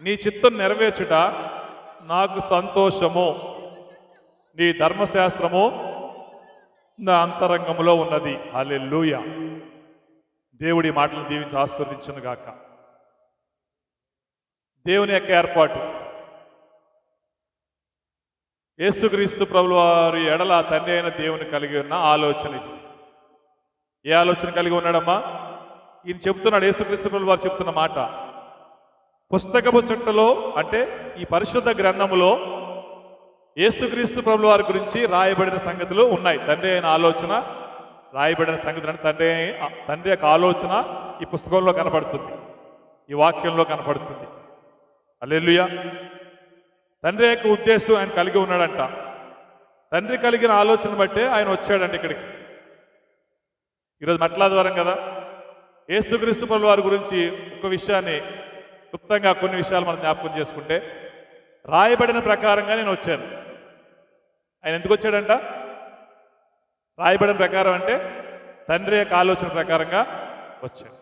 నీ చిత్తం నెరవేర్చుట నాకు సంతోషము. నీ ధర్మశాస్త్రము నా అంతరంగములో ఉన్నది. హల్లెలూయా. దేవుడి మాటలు దీవించి ఆశీర్వదించును గాక. దేవుని యొక్క ఏర్పాటు. యేసుక్రీస్తు ప్రభుల వారి ఎడల తండ్రి అయిన దేవుని కలిగి ఉన్న ఆలోచన ఇది. ఏ ఆలోచన కలిగి ఉన్నాడమ్మా? ఈయన చెప్తున్నాడు, యేసుక్రీస్తు ప్రభుల వారు చెప్తున్న మాట. పుస్తకపు చుట్టలో అంటే ఈ పరిశుద్ధ గ్రంథములో యేసుక్రీస్తు ప్రభుల వారి గురించి రాయబడిన సంగతులు ఉన్నాయి. తండ్రి అయిన ఆలోచన రాయబడిన సంగతులు అంటే తండ్రి యొక్క ఆలోచన ఈ పుస్తకంలో కనపడుతుంది, ఈ వాక్యంలో కనపడుతుంది. హల్లెలూయా. తండ్రి యొక్క ఉద్దేశం ఆయన కలిగి ఉన్నాడంట. తండ్రి కలిగిన ఆలోచన బట్టే ఆయన వచ్చాడండి ఇక్కడికి. ఈరోజు మట్లాద్వారం కదా, యేసుక్రీస్తు ప్రభుల వారి గురించి ఒక విషయాన్ని క్లుప్తంగా కొన్ని విషయాలు మనం జ్ఞాపకం చేసుకుంటే, రాయబడిన ప్రకారంగా నేను వచ్చాను. ఆయన ఎందుకు వచ్చాడంట? రాయబడిన ప్రకారం అంటే తండ్రి యొక్క ఆలోచన ప్రకారంగా వచ్చాడు.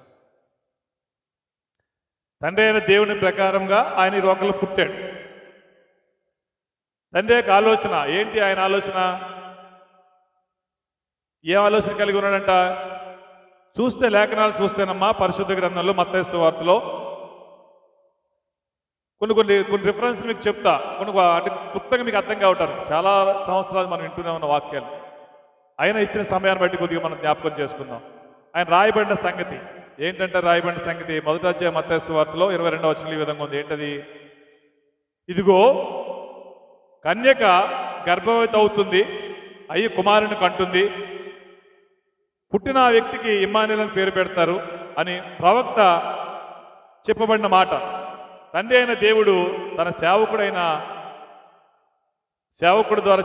తండ్రి అయిన దేవుని ప్రకారంగా ఆయన ఈ లోకంలో పుట్టాడు. తండ్రి యొక్క ఆలోచన ఏంటి? ఆయన ఆలోచన ఏం ఆలోచన కలిగి ఉన్నాడంట? చూస్తే లేఖనాలు చూస్తేనమ్మా, పరిశుద్ధ గ్రంథంలో మత్తయి సువార్తలో కొన్ని రిఫరెన్స్ మీకు చెప్తా, అంటే క్లుప్తంగా మీకు అర్థం కావటానికి. చాలా సంవత్సరాలు మనం వింటూనే ఉన్న వాక్యాలు. ఆయన ఇచ్చిన సమయాన్ని బట్టి కొద్దిగా మనం జ్ఞాపకం చేసుకుందాం. ఆయన రాయబడిన సంగతి ఏంటంటే, రాయబడిన సంగతి మొదటి అధ్యాయం మత్తయి సువార్తలో 22వ వచనం ఈ విధంగా ఉంది. ఏంటది? ఇదిగో కన్యక గర్భవతి అవుతుంది, అయ్యి కుమారుని కంటుంది, పుట్టిన ఆ వ్యక్తికి ఇమ్మానుయేలు అని పేరు పెడతారు అని ప్రవక్త చెప్పబడిన మాట. తండ్రి అయిన దేవుడు తన సేవకుడి ద్వారా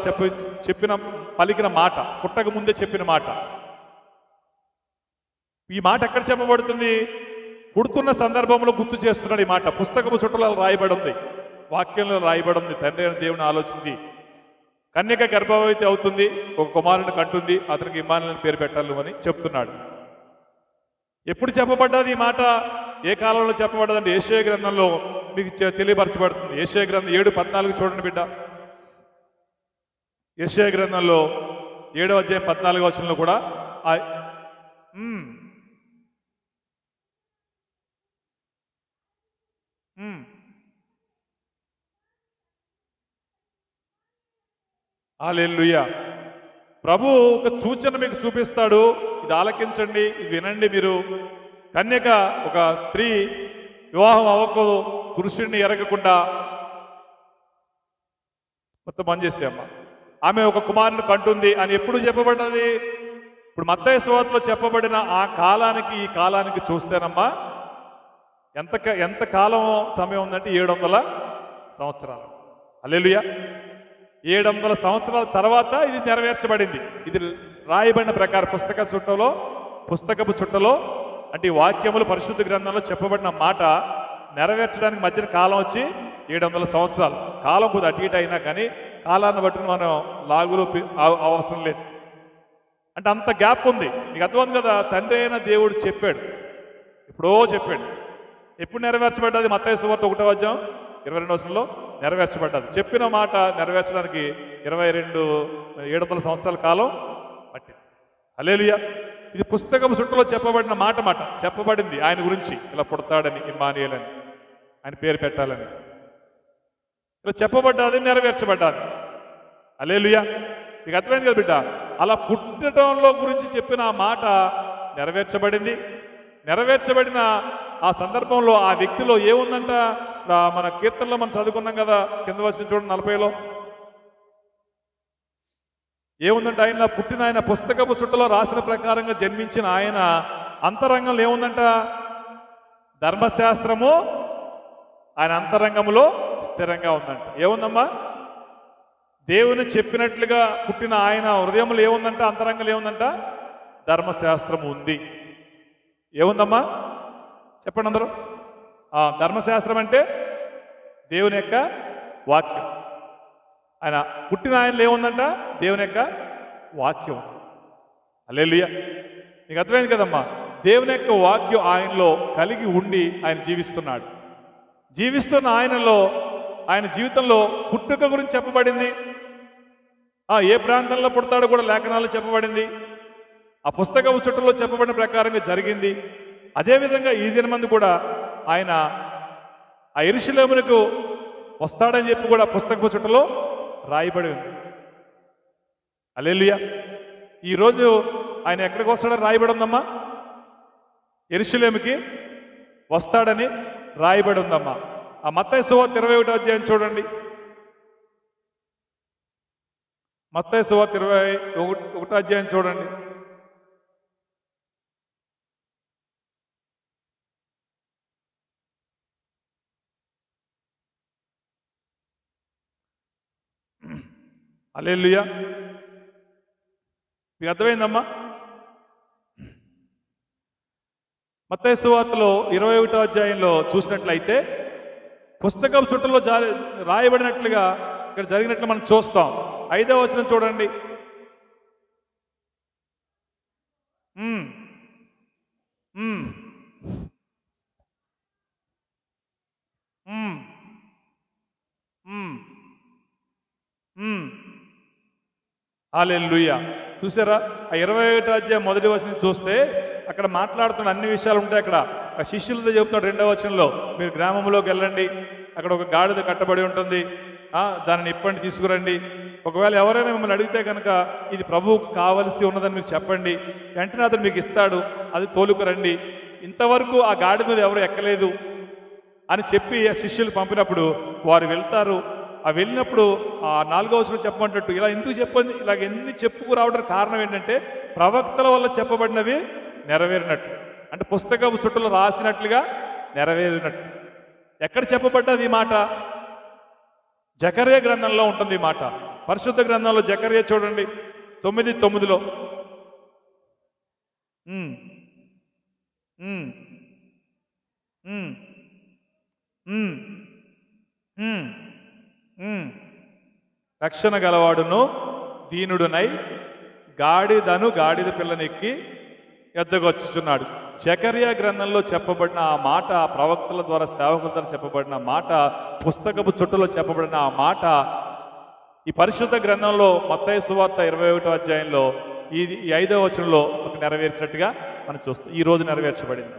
పలికిన మాట, పుట్టక ముందే చెప్పిన మాట. ఈ మాట ఎక్కడ చెప్పబడుతుంది? పుడుతున్న సందర్భంలో గుర్తు చేస్తున్నాడు ఈ మాట. పుస్తకపు చుట్టలో రాయబడి ఉంది, వాక్యంలో రాయబడి ఉంది. తండ్రి అయిన దేవుని ఆలోచనది. కన్యక గర్భవతి అవుతుంది, ఒక కుమారుని కంటుంది, అతనికి ఇమ్మానుయేలు పేరు పెట్టాలి అని చెప్తున్నాడు. ఎప్పుడు చెప్పబడ్డది ఈ మాట? ఏ కాలంలో చెప్పబడ్డదంటే యెషయా గ్రంథంలో మీకు తెలియపరచబడుతుంది. యెషయా గ్రంథం 7:14 చూడండి బిడ్డ. యెషయా గ్రంథంలో 7వ అధ్యాయం 14వ వచనంలో కూడా హల్లెలూయా. ప్రభు ఒక సూచన మీకు చూపిస్తాడు. ఇది ఆలకించండి, ఇది వినండి మీరు. కన్యక, ఒక స్త్రీ వివాహం అవ్వకూడదు, పురుషుడిని ఎరగకుండా మొత్తం బంద్ చేసేయమ్మా, ఆమె ఒక కుమారుని కంటుంది అని ఎప్పుడు చెప్పబడ్డది? ఇప్పుడు మత్తయి సువార్తలో చెప్పబడిన ఆ కాలానికి ఈ కాలానికి చూస్తేనమ్మా ఎంత కాలం సమయం ఉందంటే 700 సంవత్సరాలు. హల్లెలూయా. 700 సంవత్సరాల తర్వాత ఇది నెరవేర్చబడింది. ఇది రాయబడిన ప్రకారం పుస్తకపు చుట్టలో అంటే ఈ వాక్యములు పరిశుద్ధ గ్రంథంలో చెప్పబడిన మాట నెరవేర్చడానికి మధ్యన కాలం వచ్చి 700 సంవత్సరాలు. కాలం కొద్ది అటు ఇటు అయినా కానీ కాలాన్ని బట్టి మనం లాగులు అవసరం లేదు. అంటే అంత గ్యాప్ ఉంది. మీకు అర్థమైంది కదా? తండ్రి అయిన దేవుడు చెప్పాడు, ఎప్పుడో చెప్పాడు. ఎప్పుడు నెరవేర్చబడ్డది? మత్తయి సువార్త 1వ అధ్యాయం 22వ వచనంలో నెరవేర్చబడ్డది. చెప్పిన మాట నెరవేర్చడానికి 700 సంవత్సరాల కాలం పట్టింది. హల్లెలూయా. ఇది పుస్తకం చుట్టలో చెప్పబడిన మాట చెప్పబడింది ఆయన గురించి. ఇలా పుడతాడని, ఇమ్మానుయేలు అని ఆయన పేరు పెట్టాలని ఇలా చెప్పబడ్డాది, నెరవేర్చబడ్డాది. హల్లెలూయా. మీకు అర్థమైంది కదా బిడ్డ? అలా పుట్టడంలో గురించి చెప్పిన ఆ మాట నెరవేర్చబడింది. నెరవేర్చబడిన ఆ సందర్భంలో ఆ వ్యక్తిలో ఏముందంట? మన కీర్తనలో మనం చదువుకున్నాం కదా, కింద వచ్చిన చూడండి 40లో ఏముందంటే, ఆయన పుట్టిన ఆయన పుస్తకపు చుట్టలో రాసిన ప్రకారంగా జన్మించిన ఆయన అంతరంగంలో ఏముందంట? ధర్మశాస్త్రము ఆయన అంతరంగంలో స్థిరంగా ఉందంట. ఏముందమ్మా? దేవుని చెప్పినట్లుగా పుట్టిన ఆయన హృదయంలో ఏముందంట? అంతరంగంలో ఏముందంట? ధర్మశాస్త్రము ఉంది. ఏముందమ్మా? చెప్పండి అందరూ. ధర్మశాస్త్రం అంటే దేవుని యొక్క వాక్యం. ఆయన పుట్టిన ఆయనలో ఏముందంట? దేవుని యొక్క వాక్యం. హల్లెలూయా. నీకు అర్థమైంది కదమ్మా? దేవుని యొక్క వాక్యం ఆయనలో కలిగి ఉండి ఆయన జీవిస్తున్నాడు. జీవిస్తున్న ఆయన జీవితంలో పుట్టుక గురించి చెప్పబడింది. ఏ ప్రాంతంలో పుడతాడో కూడా లేఖనాల్లో చెప్పబడింది. ఆ పుస్తకపు చుట్టలో చెప్పబడిన ప్రకారంగా జరిగింది. అదేవిధంగా ఈ దినమందు కూడా ఆయన ఆ యెరూషలేమునకు వస్తాడని చెప్పి కూడా పుస్తకపు చుట్టలో రాయబడి ఉంది. హల్లెలూయా. ఈరోజు ఆయన ఎక్కడికి వస్తాడని రాయబడి ఉందమ్మా? యెరూషలేముకి వస్తాడని రాయబడి ఉందమ్మా. ఆ మత్తయి సువార్త 21వ అధ్యాయం చూడండి. మత్తయి సువార్త 21వ అధ్యాయం చూడండి. హల్లెలూయా. మీకు అర్థమైందమ్మా? మత్తయి సువార్తలో 21వ అధ్యాయంలో చూసినట్లయితే పుస్తకం చుట్టలో రాయబడినట్లుగా ఇక్కడ జరిగినట్లు మనం చూస్తాం. 5వ వచనం చూడండి. హల్లెలూయా. చూసారా? ఆ 21వ అధ్యాయం 1వ వచనం చూస్తే అక్కడ మాట్లాడుతున్న అన్ని విషయాలు ఉంటాయి. అక్కడ ఆ శిష్యులతో చెబుతాడు 2వ వచనంలో, మీరు గ్రామంలోకి వెళ్ళండి, అక్కడ ఒక గాడిద కట్టబడి ఉంటుంది, దానిని ఇప్పండి, తీసుకురండి. ఒకవేళ ఎవరైనా మిమ్మల్ని అడిగితే కనుక ఇది ప్రభువుకు కావలసి ఉన్నదని మీరు చెప్పండి, వెంటనే అతను మీకు ఇస్తాడు, అది తోలుకురండి. ఇంతవరకు ఆ గాడి మీద ఎవరు ఎక్కలేదు అని చెప్పి ఆ శిష్యులు పంపినప్పుడు వారు వెళ్తారు. ఆ వెళ్ళినప్పుడు ఆ 4వ వచనం చెప్పమంటట్టు ఇలా ఎందుకు చెప్పండి, ఇలాగ ఎన్ని చెప్పుకురావడానికి కారణం ఏంటంటే ప్రవక్తల వల్ల చెప్పబడినవి నెరవేరినట్టు, అంటే పుస్తకపు చుట్టలో రాసినట్లుగా నెరవేరినట్టు. ఎక్కడ చెప్పబడ్డది ఈ మాట? జకర్యా గ్రంథంలో ఉంటుంది ఈ మాట. పరిశుద్ధ గ్రంథంలో జకర్యా చూడండి 9:9. రక్షణ గలవాడును దీనుడునై గాడిద పిల్లనెక్కి ఎద్దగొచ్చుచున్నాడు. జకర్యా గ్రంథంలో చెప్పబడిన ఆ మాట, ఆ ప్రవక్తల ద్వారా సేవకుల ద్వారా చెప్పబడిన మాట, పుస్తకపు చుట్టలో చెప్పబడిన ఆ మాట ఈ పరిశుద్ధ గ్రంథంలో మత్తయి సువార్త 21వ అధ్యాయంలో ఈ 5వ వచనంలో నెరవేర్చినట్టుగా మనం చూస్తాం. ఈ రోజు నెరవేర్చబడింది.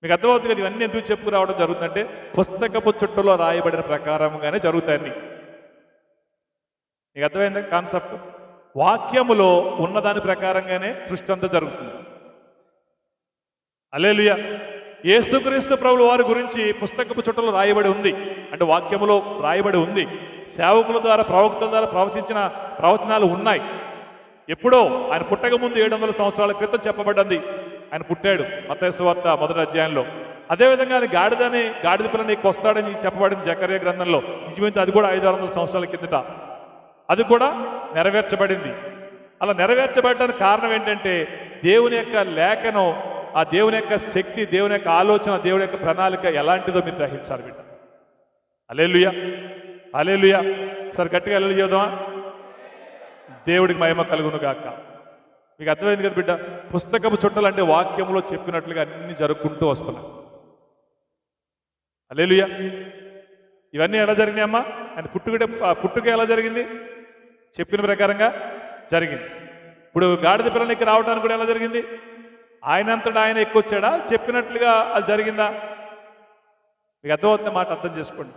మీకు అర్థమవుతుంది కదా ఇవన్నీ ఎందుకు చెప్పుకురావడం జరుగుతుందంటే పుస్తకపు చుట్టలో రాయబడిన ప్రకారంగానే జరుగుతాయని. మీకు అర్థమైందా కాన్సెప్ట్? వాక్యములో ఉన్నదాని ప్రకారంగానే సృష్టి అంతా జరుగుతుంది. హల్లెలూయా. యేసుక్రీస్తు ప్రభువు వారి గురించి పుస్తకపు చుట్టలో రాయబడి ఉంది, అంటే వాక్యములో రాయబడి ఉంది. సేవకుల ద్వారా ప్రవక్తల ద్వారా ప్రవచించిన ప్రవచనాలు ఉన్నాయి. ఎప్పుడో ఆయన పుట్టక ముందు 700 సంవత్సరాల క్రితం చెప్పబడ్డది. ఆయన పుట్టాడు మత్తయి సువార్త 1వ అధ్యాయంలో. అదేవిధంగా ఆయన గాడిద పిల్లని వస్తాడని చెప్పబడింది జకర్యా గ్రంథంలో. నిజమైతే అది కూడా 500 సంవత్సరాల కిందట అది కూడా నెరవేర్చబడింది. అలా నెరవేర్చబడడానికి కారణం ఏంటంటే దేవుని యొక్క లేఖనం, ఆ దేవుని యొక్క శక్తి, దేవుని యొక్క ఆలోచన, దేవుని యొక్క ప్రణాళిక ఎలాంటిదో మీరు గ్రహించాలి బిడ్డ. హల్లెలూయా, హల్లెలూయా. సరే గట్టిగా హల్లెలూయా చేద్దామా? దేవుడికి మహిమ కలుగును గాక. మీకు అర్థమైంది కదా బిడ్డ? పుస్తకపు చుట్టలు అంటే వాక్యంలో చెప్పినట్లుగా అన్ని జరుపుకుంటూ వస్తున్నాయి. హల్లెలూయా. ఇవన్నీ ఎలా జరిగినాయమ్మా? ఆయన పుట్టుక ఎలా జరిగింది? చెప్పిన ప్రకారంగా జరిగింది. ఇప్పుడు గాడిద పిల్లనికి రావడానికి కూడా ఎలా జరిగింది? ఆయనంతటా ఆయన ఎక్కువచ్చాడా? చెప్పినట్లుగా అది జరిగిందా? మీకు అర్థమవుతుంది మాట, అర్థం చేసుకోండి.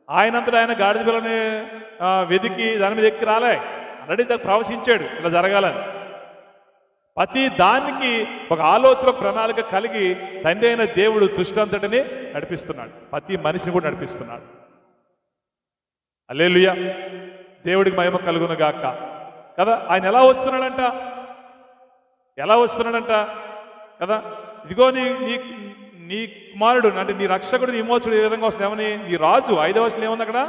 ఆయనంతటా ఆయన గాడిద పిల్లని వెతికి దాని మీద ఎక్కి రాలే, ఆల్రెడీ దాన్ని ప్రవశించాడు ఇలా జరగాలని. ప్రతి దానికి ఒక ఆలోచన, ప్రణాళిక కలిగి తండ్రి అయిన దేవుడు సృష్టి అంతటిని నడిపిస్తున్నాడు, ప్రతి మనిషిని కూడా నడిపిస్తున్నాడు. హల్లెలూయా. దేవుడికి మహిమ కలుగును గాక కదా. ఆయన ఎలా వస్తున్నాడంట కదా? ఇదిగో నీ కుమారుడు, అంటే నీ రక్షకుడు, నీ విమోచకుడు ఏ విధంగా వస్తుంది? ఏమని? నీ రాజు. 5వ వచనం ఏముంది అక్కడ?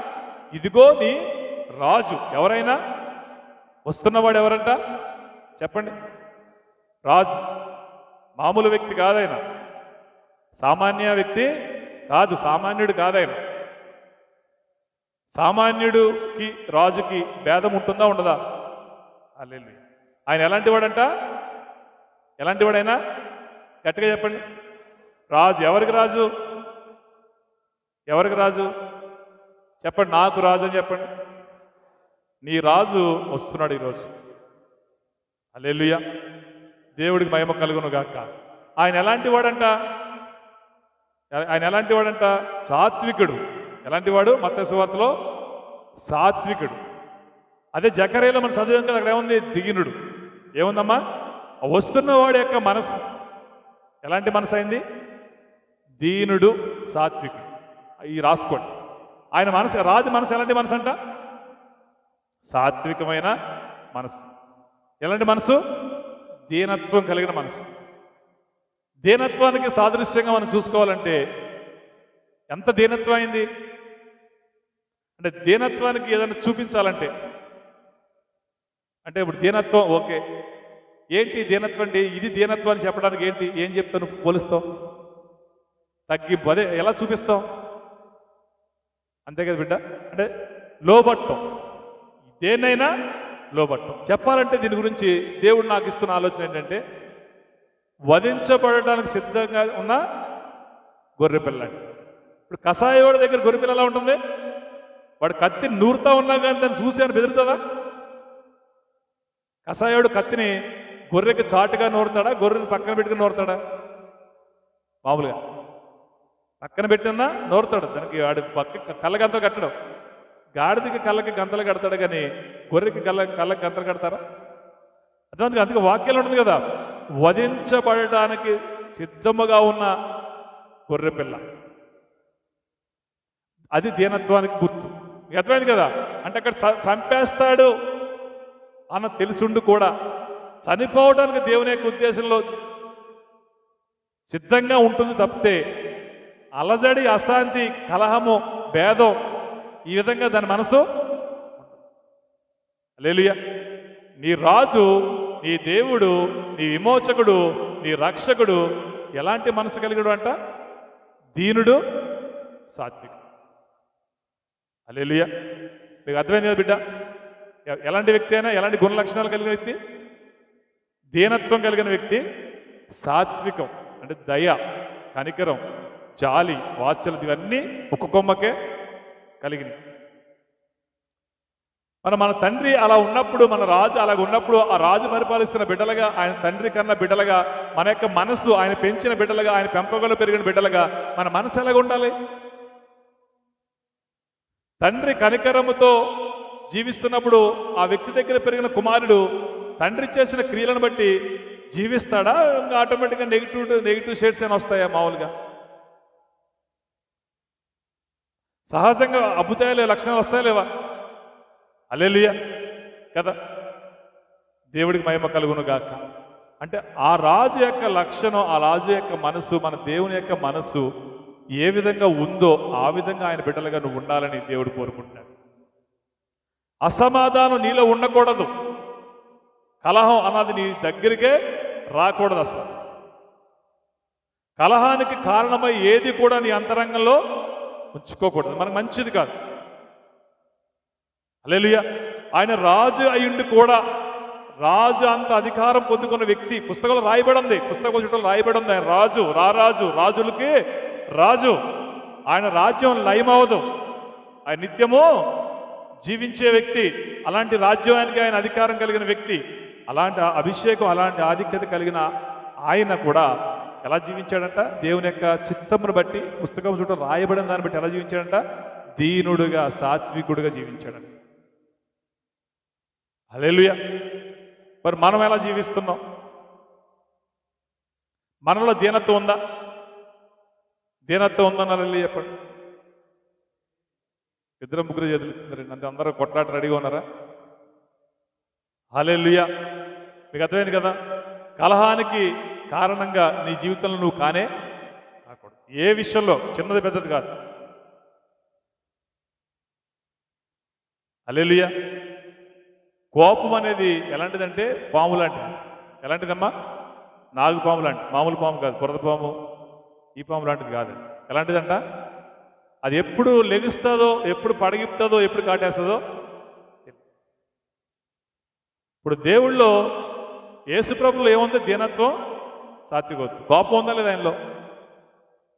ఇదిగో నీ రాజు. ఎవరైనా వస్తున్నవాడు ఎవరంట చెప్పండి? రాజు. మామూలు వ్యక్తి కాదైనా, సామాన్య వ్యక్తి కాదు, సామాన్యుడు కాదైన. సామాన్యుడికి రాజుకి భేదం ఉంటుందా ఉండదా? హల్లెలూయా. ఆయన ఎలాంటి వాడంట? ఎలాంటి వాడైనా గట్టిగా చెప్పండి. రాజు. ఎవరికి రాజు? ఎవరికి రాజు చెప్పండి? నాకు రాజు అని చెప్పండి. నీ రాజు వస్తున్నాడు ఈరోజు. హల్లెలూయా. దేవుడికి మహిమ కలుగును గాక. ఆయన ఎలాంటి వాడంట? ఆయన ఎలాంటి వాడంట? సాత్వికుడు. ఎలాంటి వాడు? మత్తయి సువార్తలో సాత్వికుడు. అదే జకర్యాలో మనం చదివాం కదా, అక్కడ ఏముంది? దీనుడు. ఏముందమ్మా? వస్తున్నవాడి యొక్క మనస్సు ఎలాంటి మనసు అయింది? దీనుడు, సాత్వికుడు. ఈ రాసుకోండి. ఆయన మనసు, రాజు మనసు ఎలాంటి మనసు అంట? సాత్వికమైన మనసు. ఎలాంటి మనసు? దీనత్వం కలిగిన మనసు. దీనత్వానికి సాదృశ్యంగా మనం చూసుకోవాలంటే ఎంత దీనత్వం అయింది అంటే, దీనత్వానికి ఏదైనా చూపించాలంటే, అంటే ఇప్పుడు దీనత్వం ఓకే, ఏంటి దీనత్వం అంటే? ఇది దీనత్వాన్ని చెప్పడానికి ఏంటి? ఏం చెప్తాను? పోలుస్తావు, తగ్గింపు. అదే ఎలా చూపిస్తాం? అంతే కదా బిడ్డ. అంటే లోబట్టం, దేన్నైనా లోబట్టం. చెప్పాలంటే దీని గురించి దేవుడు నాకు ఇస్తున్న ఆలోచన ఏంటంటే, వధించబడటానికి సిద్ధంగా ఉన్న గొర్రెపిల్ల. ఇప్పుడు కషాయవాడి దగ్గర గొర్రెపిల్ల ఎలా ఉంటుంది? వాడు కత్తి నూరుతా ఉన్నా కానీ దాన్ని చూసి అని బెదురుతుందా? కషాయవాడు కత్తిని గొర్రెకి చాటుగా నూరుతాడా? గొర్రెని పక్కన పెట్టుకుని నూరుతాడా? మామూలుగా పక్కన పెట్టినా నూరుతాడు. దానికి వాడి పక్క కళ్ళ గంతలు కట్టడం. గాడిదకి కళ్ళకి గంతలు కడతాడు కానీ గొర్రెకి కళ్ళకి గంతలు కడతారా? అర్థం. అందుకే వాక్యాలు ఉంటుంది కదా, వధించబడటానికి సిద్ధముగా ఉన్న గొర్రెపిల్ల. అది దీనత్వానికి గుర్తు. మీకు అర్థమైంది కదా? అంటే అక్కడ చంపేస్తాడు అన్న తెలుసుండు కూడా చనిపోవడానికి దేవుని యొక్క ఉద్దేశంలో సిద్ధంగా ఉంటుంది తప్పితే, అలజడి, అశాంతి, కలహము, భేదం, ఈ విధంగా దాని మనసు. హల్లెలూయా. నీ రాజు, నీ దేవుడు, నీ విమోచకుడు, నీ రక్షకుడు ఎలాంటి మనసు కలిగాడు అంట? దీనుడు, సాత్వికుడు. హల్లెలూయా. మీకు అర్థమైంది కదా బిడ్డ? ఎలాంటి వ్యక్తి అయినా, ఎలాంటి గుణ లక్షణాలు కలిగిన వ్యక్తి? దీనత్వం కలిగిన వ్యక్తి, సాత్వికం అంటే దయ, కనికరం, జాలి, వాత్సల్యం, ఇవన్నీ ఒక్క కొమ్మకే కలిగినవి. మన తండ్రి అలా ఉన్నప్పుడు, మన రాజు అలాగ ఉన్నప్పుడు, ఆ రాజు పరిపాలిస్తున్న బిడ్డలుగా, ఆయన తండ్రి కన్నా బిడ్డలుగా, మన యొక్క మనసు ఆయన పెంచిన బిడ్డలుగా, ఆయన పెంపకంలో పెరిగిన బిడ్డలుగా మన మనసు ఎలాగ ఉండాలి? తండ్రి కనికరముతో జీవిస్తున్నప్పుడు ఆ వ్యక్తి దగ్గర పెరిగిన కుమారుడు తండ్రి చేసిన క్రియలను బట్టి జీవిస్తాడా? ఇంకా ఆటోమేటిక్గా నెగిటివ్ షేడ్స్ ఏమైనా వస్తాయా? మామూలుగా సహజంగా అద్భుతాలు లక్షణాలు వస్తాయా లేవా? హల్లెలూయా కదా. దేవుడికి మహిమ కలుగును గాక. అంటే ఆ రాజు యొక్క లక్షణం, ఆ రాజు యొక్క మనసు, మన దేవుని యొక్క మనసు ఏ విధంగా ఉందో ఆ విధంగా ఆయన బిడ్డలుగా నువ్వు ఉండాలని దేవుడు కోరుకుంటున్నాడు. అసమాధానం నీలో ఉండకూడదు. కలహం అన్నది నీ దగ్గరికే రాకూడదు. అసలు కలహానికి కారణమై ఏది కూడా నీ అంతరంగంలో ఉంచుకోకూడదు. మనకు మంచిది కాదు. హల్లెలూయా. ఆయన రాజు అయ్యుండి కూడా, రాజు అంత అధికారం పొందుకున్న వ్యక్తి, పుస్తకంలో రాయబడింది, పుస్తకం చుట్టూ రాయబడింది, ఆయన రాజు, రారాజు, రాజులకి రాజు. ఆయన రాజ్యం లయమవదు, ఆయన నిత్యము జీవించే వ్యక్తి. అలాంటి రాజ్యానికి ఆయన అధికారం కలిగిన వ్యక్తి, అలాంటి అభిషేకం, అలాంటి ఆధిక్యత కలిగిన ఆయన కూడా ఎలా జీవించాడంట? దేవుని యొక్క చిత్తమును బట్టి, పుస్తకం చుట్టూ రాయబడిన దాన్ని బట్టి ఎలా జీవించాడంట? దీనుడుగా, సాత్వికుడుగా జీవించాడంట. హల్లెలూయా. మరి మనం ఎలా జీవిస్తున్నాం? మనలో దీనత్వం ఉందా? దీనత్వం ఉందన్నారు వెళ్ళి చెప్పండి. ఇద్దరు ముగ్గురు చేతులుతున్నారండి, అంతే. అందరూ కొట్లాట రెడీగా ఉన్నారా? హల్లెలూయా. మీకు అర్థమైంది కదా? కలహానికి కారణంగా నీ జీవితంలో నువ్వు కాకూడదు. ఏ విషయంలో, చిన్నది పెద్దది కాదు. హల్లెలూయా. కోపం అనేది ఎలాంటిదంటే పాము లాంటిది. ఎలాంటిదమ్మా? నాగు పాము లాంటిది. మామూలు పాము కాదు, బురద పాము, ఈ పాము లాంటిది కాదు. ఎలాంటిదంట? అది ఎప్పుడు లెగుస్తుందో, ఎప్పుడు పడగిపుతుందో, ఎప్పుడు కాటేస్తుందో. ఇప్పుడు దేవుళ్ళో, యేసుప్రభులో ఏముంది? దీనత్వం, సాత్వికత్వం. కోపం ఉందా లేదా ఆయనలో?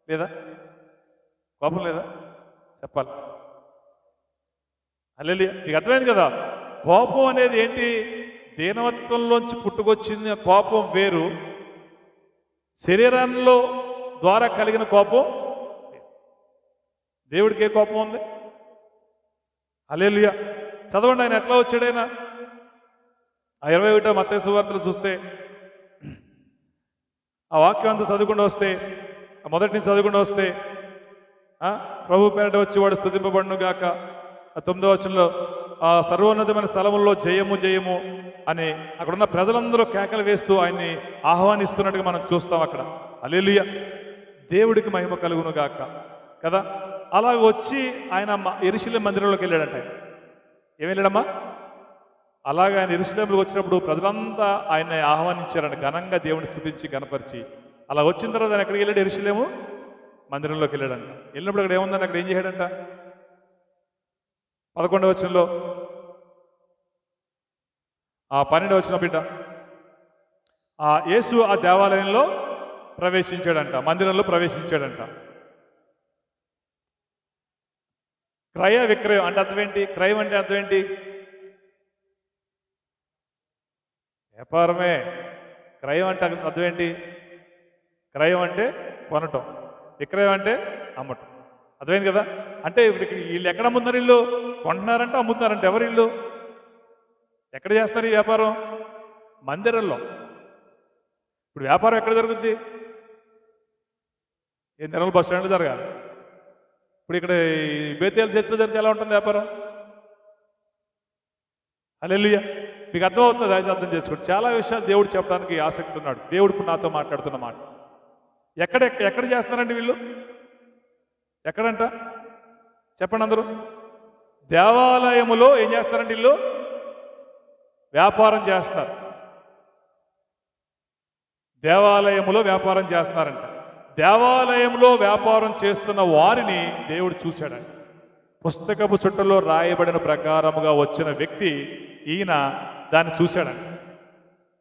లేదా? కోపం లేదా? చెప్పాలి. హల్లెలూయా. మీకు అర్థమైంది కదా? కోపం అనేది ఏంటి? దీనవత్వంలోంచి పుట్టుకొచ్చిన కోపం వేరు, శరీరంలో ద్వారా కలిగిన కోపం. దేవుడికి ఏ కోపం ఉంది? హల్లెలూయా. చదవండి, ఆయన ఎట్లా వచ్చాడైనా. ఆ 21వ మత్తయి సువార్తలు చూస్తే ఆ వాక్యం అంతా చదువుకుండా వస్తే, మొదటి నుంచి చదువుకుండా వస్తే, ప్రభు పేరట వచ్చి వాడు స్తుతింపబడును గాక. ఆ 9వ వచనంలో ఆ సర్వోన్నతమైన స్థలముల్లో జయము జయము అని అక్కడున్న ప్రజలందరూ కేకలు వేస్తూ ఆయన్ని ఆహ్వానిస్తున్నట్టుగా మనం చూస్తాం అక్కడ. హల్లెలూయా. దేవుడికి మహిమ కలుగును గాక కదా. అలా వచ్చి ఆయన యెరూషలేము మందిరంలోకి వెళ్ళాడంట. ఏం వెళ్ళాడమ్మా? అలాగే ఆయన యెరూషలేములోకి వచ్చినప్పుడు ప్రజలంతా ఆయన్ని ఆహ్వానించారంట, ఘనంగా దేవుని స్తుతించి గణపరిచి. అలా వచ్చిన తర్వాత ఆయన ఎక్కడికి వెళ్ళాడు? యెరూషలేము మందిరంలోకి వెళ్ళాడంట. వెళ్ళినప్పుడు అక్కడ ఏముందని, అక్కడ ఏం చేశాడంట? 11వ వచనంలో, ఆ 12వ వచనం బిడ్డ, ఆ యేసు ఆ దేవాలయంలో ప్రవేశించాడంట, మందిరంలో ప్రవేశించాడంట. క్రయ విక్రయం అంటే అర్థం ఏంటి? క్రయం అంటే అర్థం ఏంటి? వ్యాపారమే. క్రయం అంటే అర్థం ఏంటి? క్రయం అంటే కొనటం, విక్రయం అంటే అమ్మటం. అర్థమైంది కదా? అంటే ఇప్పుడు వీళ్ళు ఎక్కడ అమ్ముతున్నారు? ఇల్లు కొంటున్నారంటే అమ్ముతున్నారంటే. ఎవరు ఇల్లు? ఎక్కడ చేస్తారు ఈ వ్యాపారం? మందిరంలో. ఇప్పుడు వ్యాపారం ఎక్కడ జరుగుద్ది? ఏ నెలలు బస్ స్టాండ్లో జరగాలి. ఇప్పుడు ఇక్కడ బేతేలు చర్చిలో జరిగితే ఎలా ఉంటుంది వ్యాపారం? హల్లెలూయా. మీకు అర్థమవుతుంది? దయచేసి అర్థం చేసుకోండి. చాలా విషయాలు దేవుడు చెప్పడానికి ఆసక్తి ఉన్నాడు. దేవుడు ఇప్పుడు నాతో మాట్లాడుతున్న మాట. ఎక్కడ చేస్తున్నారండి వీళ్ళు? ఎక్కడంట చెప్పండి అందరూ. దేవాలయములో ఏం చేస్తారండి వీళ్ళు? వ్యాపారం చేస్తారు. దేవాలయములో వ్యాపారం చేస్తున్నారంట. దేవాలయంలో వ్యాపారం చేస్తున్న వారిని దేవుడు చూశాడంట. పుస్తకపు చుట్టలో రాయబడిన ప్రకారముగా వచ్చిన వ్యక్తి ఈయన దాన్ని చూశాడంట.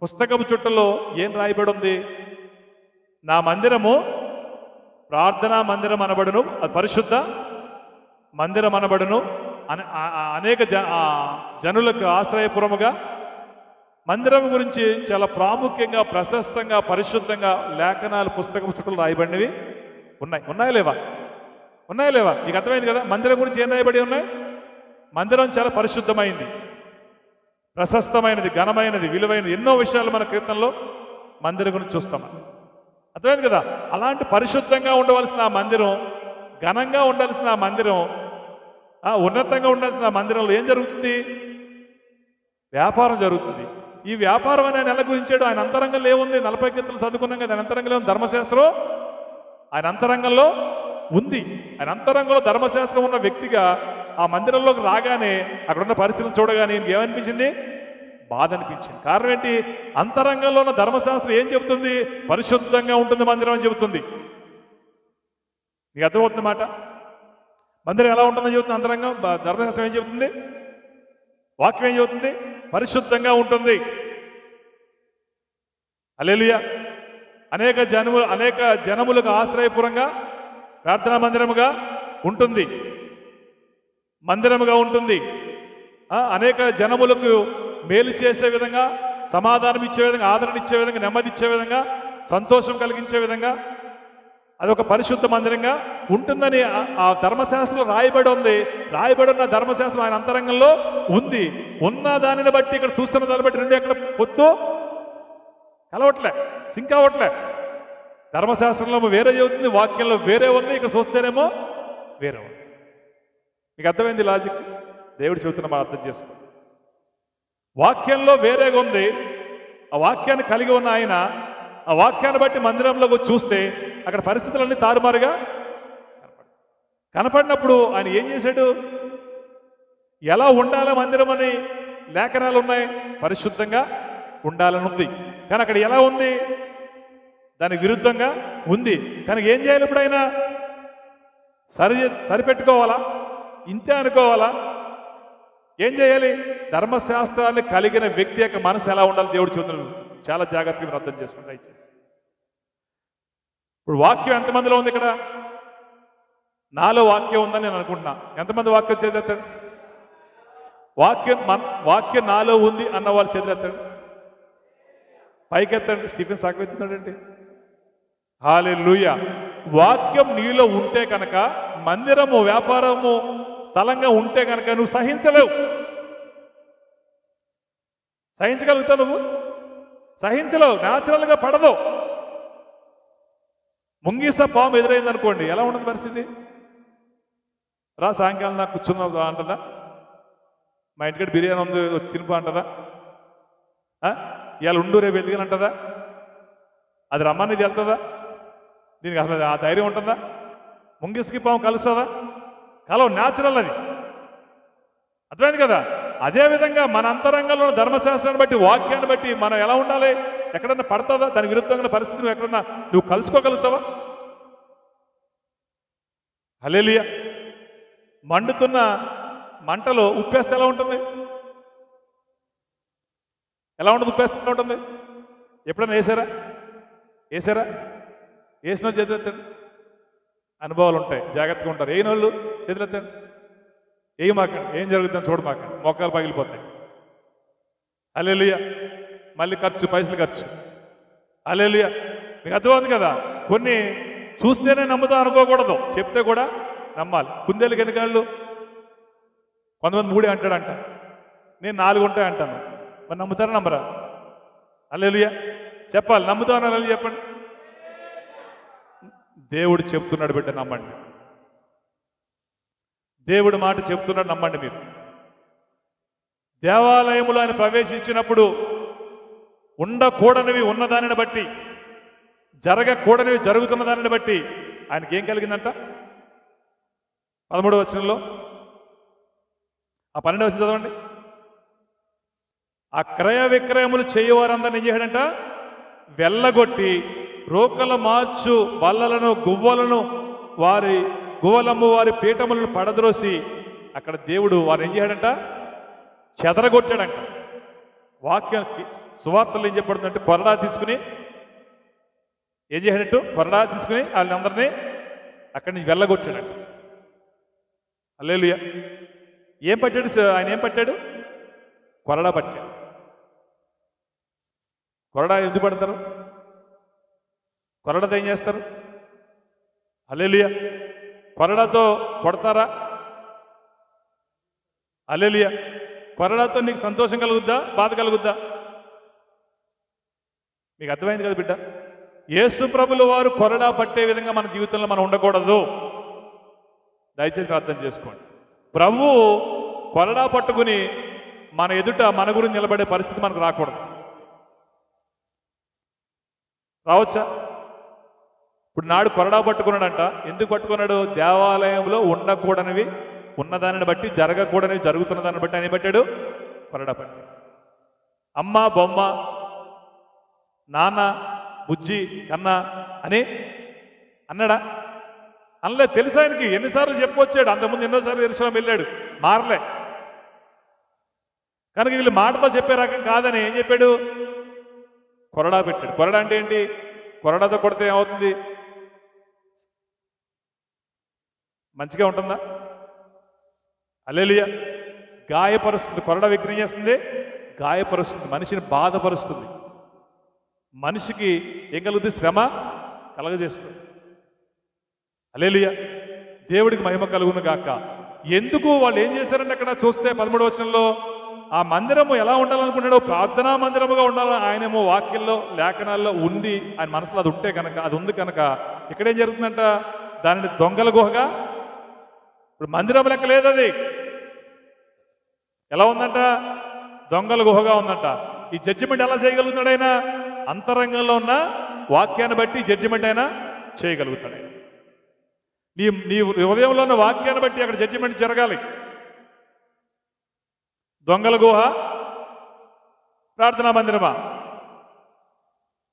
పుస్తకపు చుట్టలో ఏం రాయబడి ఉంది? నా మందిరము ప్రార్థనా మందిరం అనబడును, అది పరిశుద్ధ మందిరం అనబడును, అనేక జనులకు ఆశ్రయపురముగా. మందిరం గురించి చాలా ప్రాముఖ్యంగా, ప్రశస్తంగా, పరిశుద్ధంగా లేఖనాలు పుస్తకం చుట్టూ రాయబడినవి ఉన్నాయి. ఉన్నాయా లేవా? ఉన్నాయా లేవా? మీకు అర్థమైంది కదా? మందిరం గురించి ఏం రాయబడి ఉన్నాయి? మందిరం చాలా పరిశుద్ధమైంది, ప్రశస్తమైనది, ఘనమైనది, విలువైనది. ఎన్నో విషయాలు మన కీర్తనలో మందిరం గురించి చూస్తాం. అర్థమైంది కదా? అలాంటి పరిశుద్ధంగా ఉండవలసిన ఆ మందిరం, ఘనంగా ఉండాల్సిన ఆ మందిరం, ఉన్నతంగా ఉండాల్సిన ఆ మందిరంలో ఏం జరుగుతుంది? వ్యాపారం జరుగుతుంది. ఈ వ్యాపారం అని ఆయన ఎలా గురించాడు? ఆయన అంతరంగంలో ఏముంది? 40 కీర్తనలు చదువుకున్నాం కదా. ఆయన అంతరంగంలో ఏముంది? ధర్మశాస్త్రం ఆయన అంతరంగంలో ఉంది. ఆయన అంతరంగంలో ధర్మశాస్త్రం ఉన్న వ్యక్తిగా ఆ మందిరంలోకి రాగానే అక్కడున్న పరిస్థితులు చూడగానే ఈయనకి ఏమనిపించింది? బాధ అనిపించింది. కారణం ఏంటి? అంతరంగంలో ఉన్న ధర్మశాస్త్రం ఏం చెబుతుంది? పరిశుద్ధంగా ఉంటుంది మందిరం అని చెబుతుంది. మీకు అర్థమవుతుంది మాట? మందిరం ఎలా ఉంటుందని చెబుతుంది అంతరంగం. ధర్మశాస్త్రం ఏం చెబుతుంది? వాక్యం ఏం చెబుతుంది? పరిశుద్ధంగా ఉంటుంది. హల్లెలూయా. అనేక జనములకు ఆశ్రయపురంగా, ప్రార్థనా మందిరముగా ఉంటుంది. మందిరముగా ఉంటుంది. అనేక జనములకు మేలు చేసే విధంగా, సమాధానం ఇచ్చే విధంగా, ఆదరణ ఇచ్చే విధంగా, నెమ్మది ఇచ్చే విధంగా, సంతోషం కలిగించే విధంగా అదొక పరిశుద్ధ మందిరంగా ఉంటుందని ఆ ధర్మశాస్త్రం రాయబడి ఉంది. రాయబడి ఉన్న ధర్మశాస్త్రం ఆయన అంతరంగంలో ఉంది. ఉన్న దానిని బట్టి, ఇక్కడ చూస్తున్న దాన్ని బట్టి రెండు ఎక్కడ పొత్తు కలవట్లే, సింక్ అవ్వట్లే. ధర్మశాస్త్రంలో వేరే చెబుతుంది, వాక్యంలో వేరే ఉంది, ఇక్కడ చూస్తేనేమో వేరే ఉంది. మీకు అర్థమైంది లాజిక్? దేవుడు చెబుతున్న మనం అర్థం చేసుకో. వాక్యంలో వేరేగా ఉంది. ఆ వాక్యాన్ని కలిగి ఉన్న ఆయన ఆ వాక్యాన్ని బట్టి మందిరంలోకి చూస్తే అక్కడ పరిస్థితులన్నీ తారుమారుగా కనపడినప్పుడు ఆయన ఏం చేశాడు? ఎలా ఉండాలి మందిరం అని లేఖనాలు ఉన్నాయి. పరిశుద్ధంగా ఉండాలని ఉంది. కానీ అక్కడ ఎలా ఉంది? దానికి విరుద్ధంగా ఉంది. కానీ ఏం చేయాలి? ఇప్పుడు ఆయన సరిపెట్టుకోవాలా? ఇంతే అనుకోవాలా? ఏం చేయాలి? ధర్మశాస్త్రాన్ని కలిగిన వ్యక్తి యొక్క మనసు ఎలా ఉండాలి? దేవుడు చెబుతున్నాడు. చాలా జాగ్రత్తగా మీరు అర్థం చేసుకోండి దయచేసి. ఇప్పుడు వాక్యం ఎంతమందిలో ఉంది? ఇక్కడ నాలో వాక్యం ఉందని నేను అనుకుంటున్నా. ఎంతమంది వాక్యం చేతులెత్తండి. వాక్యం నాలో ఉంది అన్న వాళ్ళు చేతులెత్తండి. పైకెత్తండి. స్టీఫెన్ సాగెత్తున్నాడండి. హల్లెలూయా. వాక్యం నీలో ఉంటే కనుక, మందిరము వ్యాపారము స్థలంగా ఉంటే కనుక నువ్వు సహించలేవు. సహించగలుగుతావు? నువ్వు సహించలేవు. న్యాచురల్గా పడదు. ముంగిస పాము ఎదురైంది అనుకోండి, ఎలా ఉండదు పరిస్థితి? రా సాయంకాలం నాకు కూర్చున్నావు అంటదా? మా ఇంటికి బిర్యానీ ఉంది వచ్చి తినిపో అంటదా? ఇవాళ ఉండు రేపు ఎందుకని అంటదా? అది రమ్మని వెళ్తుందా? దీనికి అసలు ఆ ధైర్యం ఉంటుందా? ముంగిసకి పాము కలుస్తుందా? కలవు. న్యాచురల్ అది. అర్థమైంది కదా? అదేవిధంగా మన అంతరంగంలో ధర్మశాస్త్రాన్ని బట్టి, వాక్యాన్ని బట్టి మనం ఎలా ఉండాలి? ఎక్కడన్నా పడుతుందా? దాని విరుద్ధంగా పరిస్థితి నువ్వు ఎక్కడన్నా నువ్వు కలుసుకోగలుగుతావా? హల్లెలూయా. మండుతున్న మంటలో ఉప్పేస్తే ఎలా ఉంటుంది? ఎలా ఉంటుంది? ఉప్పేస్తే ఎలా ఉంటుంది? ఎప్పుడన్నా వేసారా? వేసిన చేతులెత్తండి. అనుభవాలు ఉంటాయి, జాగ్రత్తగా ఉంటారు. వేయని వాళ్ళు చేతులెత్తండి. మాకండి, ఏం జరుగుతుందని చూడమాకండి, మొక్కలు పగిలిపోతాయి. హల్లెలూయా. మళ్ళీ పైసలు ఖర్చు. హల్లెలూయా. మీకు అర్థమవుతుంది కదా? కొన్ని చూస్తేనే నమ్ముతాం అనుకోకూడదు, చెప్తే కూడా నమ్మాలి. కుందేలు గెనకాళ్ళు కొంతమంది 3 అంటాడంట, నేను 4 ఉంటాయి అంటాను. మరి నమ్ముతారా నమ్మరా? హల్లెలూయా. చెప్పాలి. నమ్ముతాను అని చెప్పండి. దేవుడు చెప్తున్నాడు బిడ్డ, నమ్మండి. దేవుడు మాట చెప్తున్నాడు, నమ్మండి. మీరు దేవాలయములో ఆయన ప్రవేశించినప్పుడు ఉండకూడనివి ఉన్నదానిని బట్టి, జరగకూడనివి జరుగుతున్న దానిని బట్టి ఆయనకి ఏం కలిగిందంట? 13వ వచనంలో, ఆ 12వ వచనం చదవండి. ఆ క్రయ విక్రయములు చేయవారందరిని ఏం చేయడంట? వెళ్ళగొట్టి రోకల మార్చు బల్లలను, గువ్వలను, గువ్వలమ్ము వారి పీఠములను పడద్రోసి, అక్కడ దేవుడు వారు ఏం చేయడంట? చెదరగొట్టాడంట. వాక్యానికి సువార్తలు ఏం చెప్పబడుతుందంటే, కొరడా తీసుకుని ఏం చేయడంటూ? కొరడా తీసుకుని వాళ్ళందరినీ అక్కడి నుంచి వెళ్ళగొట్టాడంట. హల్లెలూయా. ఏం పట్టాడు ఆయన? ఏం పట్టాడు? కొరడా పట్టాడు. కొరడా ఎందుకు పడతారు? కొరడాతో ఏం చేస్తారు? హల్లెలూయా. కొరడాతో కొడతారా? హల్లెలూయా. కొరడాతో నీకు సంతోషం కలుగుద్దా? బాధ కలుగుద్దా? మీకు అర్థమైంది కదా బిడ్డ? యేసు ప్రభుల వారు కొరడా పట్టే విధంగా మన జీవితంలో మనం ఉండకూడదు. దయచేసి అర్థం చేసుకోండి. ప్రభువు కొరడా పట్టుకుని మన ఎదుట మన గురించి నిలబడే పరిస్థితి మనకు రాకూడదు. రావచ్చా? ఇప్పుడు నాడు కొరడా పట్టుకున్నాడంట. ఎందుకు పట్టుకున్నాడు? దేవాలయంలో ఉండకూడనివి ఉన్నదానిని బట్టి, జరగకూడనివి జరుగుతున్న దాన్ని బట్టి ఆయన పట్టాడు, కొరడా పట్టాడు. అమ్మ, బొమ్మ, నాన్న, బుజ్జి, కన్న అని అన్నాడా? అనలే. తెలుసు ఆయనకి. ఎన్నిసార్లు చెప్పొచ్చాడు. అంతకుముందు ఎన్నోసార్లు యెరూషలేము వెళ్ళాడు, మారలే. కనుక వీళ్ళు మాటతో చెప్పే రకం కాదని ఏం చెప్పాడు? కొరడా పెట్టాడు. కొరడా అంటే ఏంటి? కొరడాతో కొడితే ఏమవుతుంది? మంచిగా ఉంటుందా? హల్లెలూయా. గాయపరుస్తుంది. కొరడా విగ్రహం చేస్తుంది, గాయపరుస్తుంది, మనిషిని బాధపరుస్తుంది, మనిషికి ఏం కలుగుతుంది? శ్రమ కలగజేస్తుంది. హల్లెలూయా. దేవుడికి మహిమ కలుగును గాక. ఎందుకు వాళ్ళు ఏం చేశారంటే అక్కడ చూస్తే 13వ వచనంలో, ఆ మందిరము ఎలా ఉండాలనుకున్నాడో ప్రార్థనా మందిరముగా ఉండాలని ఆయనేమో వాక్యంలో, లేఖనాల్లో ఉండి ఆయన మనసులో అది ఉంటే కనుక, అది ఉంది కనుక ఇక్కడేం జరుగుతుందంట? దానిని దొంగల గుహగా, ఇప్పుడు మందిరం లెక్క లేదు, అది ఎలా ఉందంట? దొంగల గుహగా ఉందంట. ఈ జడ్జిమెంట్ ఎలా చేయగలుగుతున్నాడు ఆయన? అంతరంగంలో ఉన్న వాక్యాన్ని బట్టి జడ్జిమెంట్ అయినా చేయగలుగుతాడు. నీ హృదయంలో ఉన్న వాక్యాన్ని బట్టి అక్కడ జడ్జిమెంట్ జరగాలి. దొంగల గుహ, ప్రార్థనా మందిరమా?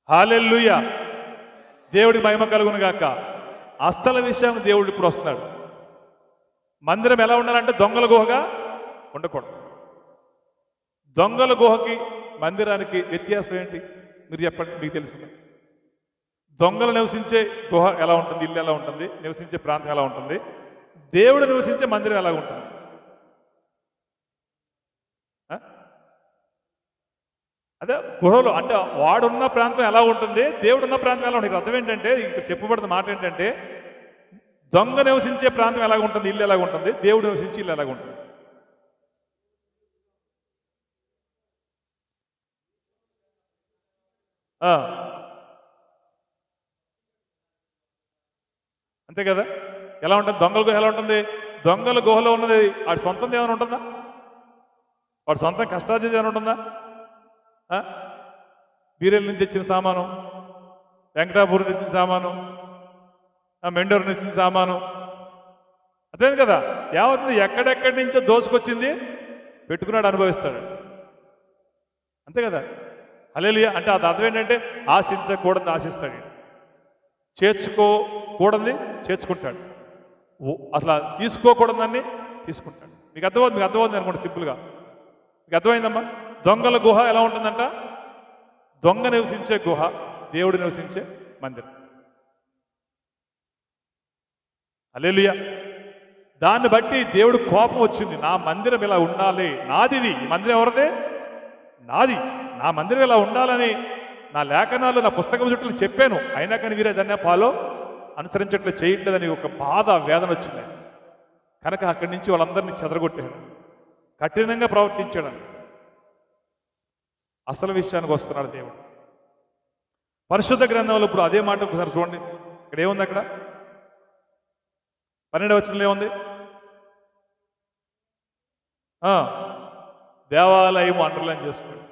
హల్లెలూయా. దేవుడికి మహిమ కలుగును గాక. అస్సలు విషయం దేవుడు ఇప్పుడు వస్తున్నాడు. మందిరం ఎలా ఉండాలంటే దొంగల గుహగా ఉండకూడదు. దొంగల గుహకి మందిరానికి వ్యత్యాసం ఏంటి? మీరు చెప్పండి, మీకు తెలుసు. దొంగలు నివసించే గుహ ఎలా ఉంటుంది? ఇల్లు ఎలా ఉంటుంది? నివసించే ప్రాంతం ఎలా ఉంటుంది? దేవుడు నివసించే మందిరం ఎలా ఉంటుంది? అదే గుహలో అంటే వాడున్న ప్రాంతం ఎలా ఉంటుంది, దేవుడు ఉన్న ప్రాంతం ఎలా ఉంటుంది? అర్థం ఏంటంటే ఇక్కడ చెప్పబడిన మాట ఏంటంటే దొంగ నివసించే ప్రాంతం ఎలాగ ఉంటుంది, ఇల్లు ఎలాగ ఉంటుంది, దేవుడు నివసించే ఇల్లు ఎలాగ ఉంటుంది? అంతే కదా. ఎలా ఉంటుంది దొంగల గుహ? ఎలా ఉంటుంది? దొంగల గుహలో ఉన్నది వాడి సొంతం ఏమైనా ఉంటుందా? వాడి సొంతం కష్టార్జిత ఏమైనా ఉంటుందా? బీరెల నుంచి తెచ్చిన సామాను, వెంకటాపురం తెచ్చిన సామాను, మెండూరు తెచ్చిన సామాను, అదే కదా. యావత్తుంది ఎక్కడెక్కడి నుంచో దోసుకొచ్చింది పెట్టుకున్నాడు, అనుభవిస్తాడు. అంతే కదా. హల్లెలూయా. అంటే అది అర్థం ఏంటంటే ఆశించకూడదు ఆశిస్తాడు, చేర్చుకోకూడదు చేర్చుకుంటాడు, అసలు తీసుకోకూడదాన్ని తీసుకుంటాడు. మీకు అర్థమవుతుంది అనుకోండి సింపుల్గా. మీకు అర్థమైందమ్మా? దొంగల గుహ ఎలా ఉంటుందంట? దొంగ నివసించే గుహ, దేవుడు నివసించే మందిరం. హల్లెలూయా. దాన్ని బట్టి దేవుడు కోపం వచ్చింది. నా మందిరం ఇలా ఉండాలి, నాది ఇది. ఈ మందిరం ఎవరిదే? నాది. నా మందిరం ఇలా ఉండాలని నా లేఖనాలు, నా పుస్తకం చుట్టూ చెప్పాను, అయినా కానీ వీరే దాన్ని ఫాలో అనుసరించట్లు చేయట్లేదని ఒక బాధ, వేదన వచ్చింది. కనుక అక్కడి నుంచి వాళ్ళందరినీ చెదరగొట్టాడు, కఠినంగా ప్రవర్తించాడు. అసలు విషయానికి వస్తున్నాడు దేవుడు. పరిశుద్ధ గ్రంథంలో ఇప్పుడు అదే మాట ఒకసారి చూడండి. ఇక్కడ ఏముంది? అక్కడ 12వ వచనంలో ఏముంది? దేవాలయము అండర్లైన్ చేసుకోండి,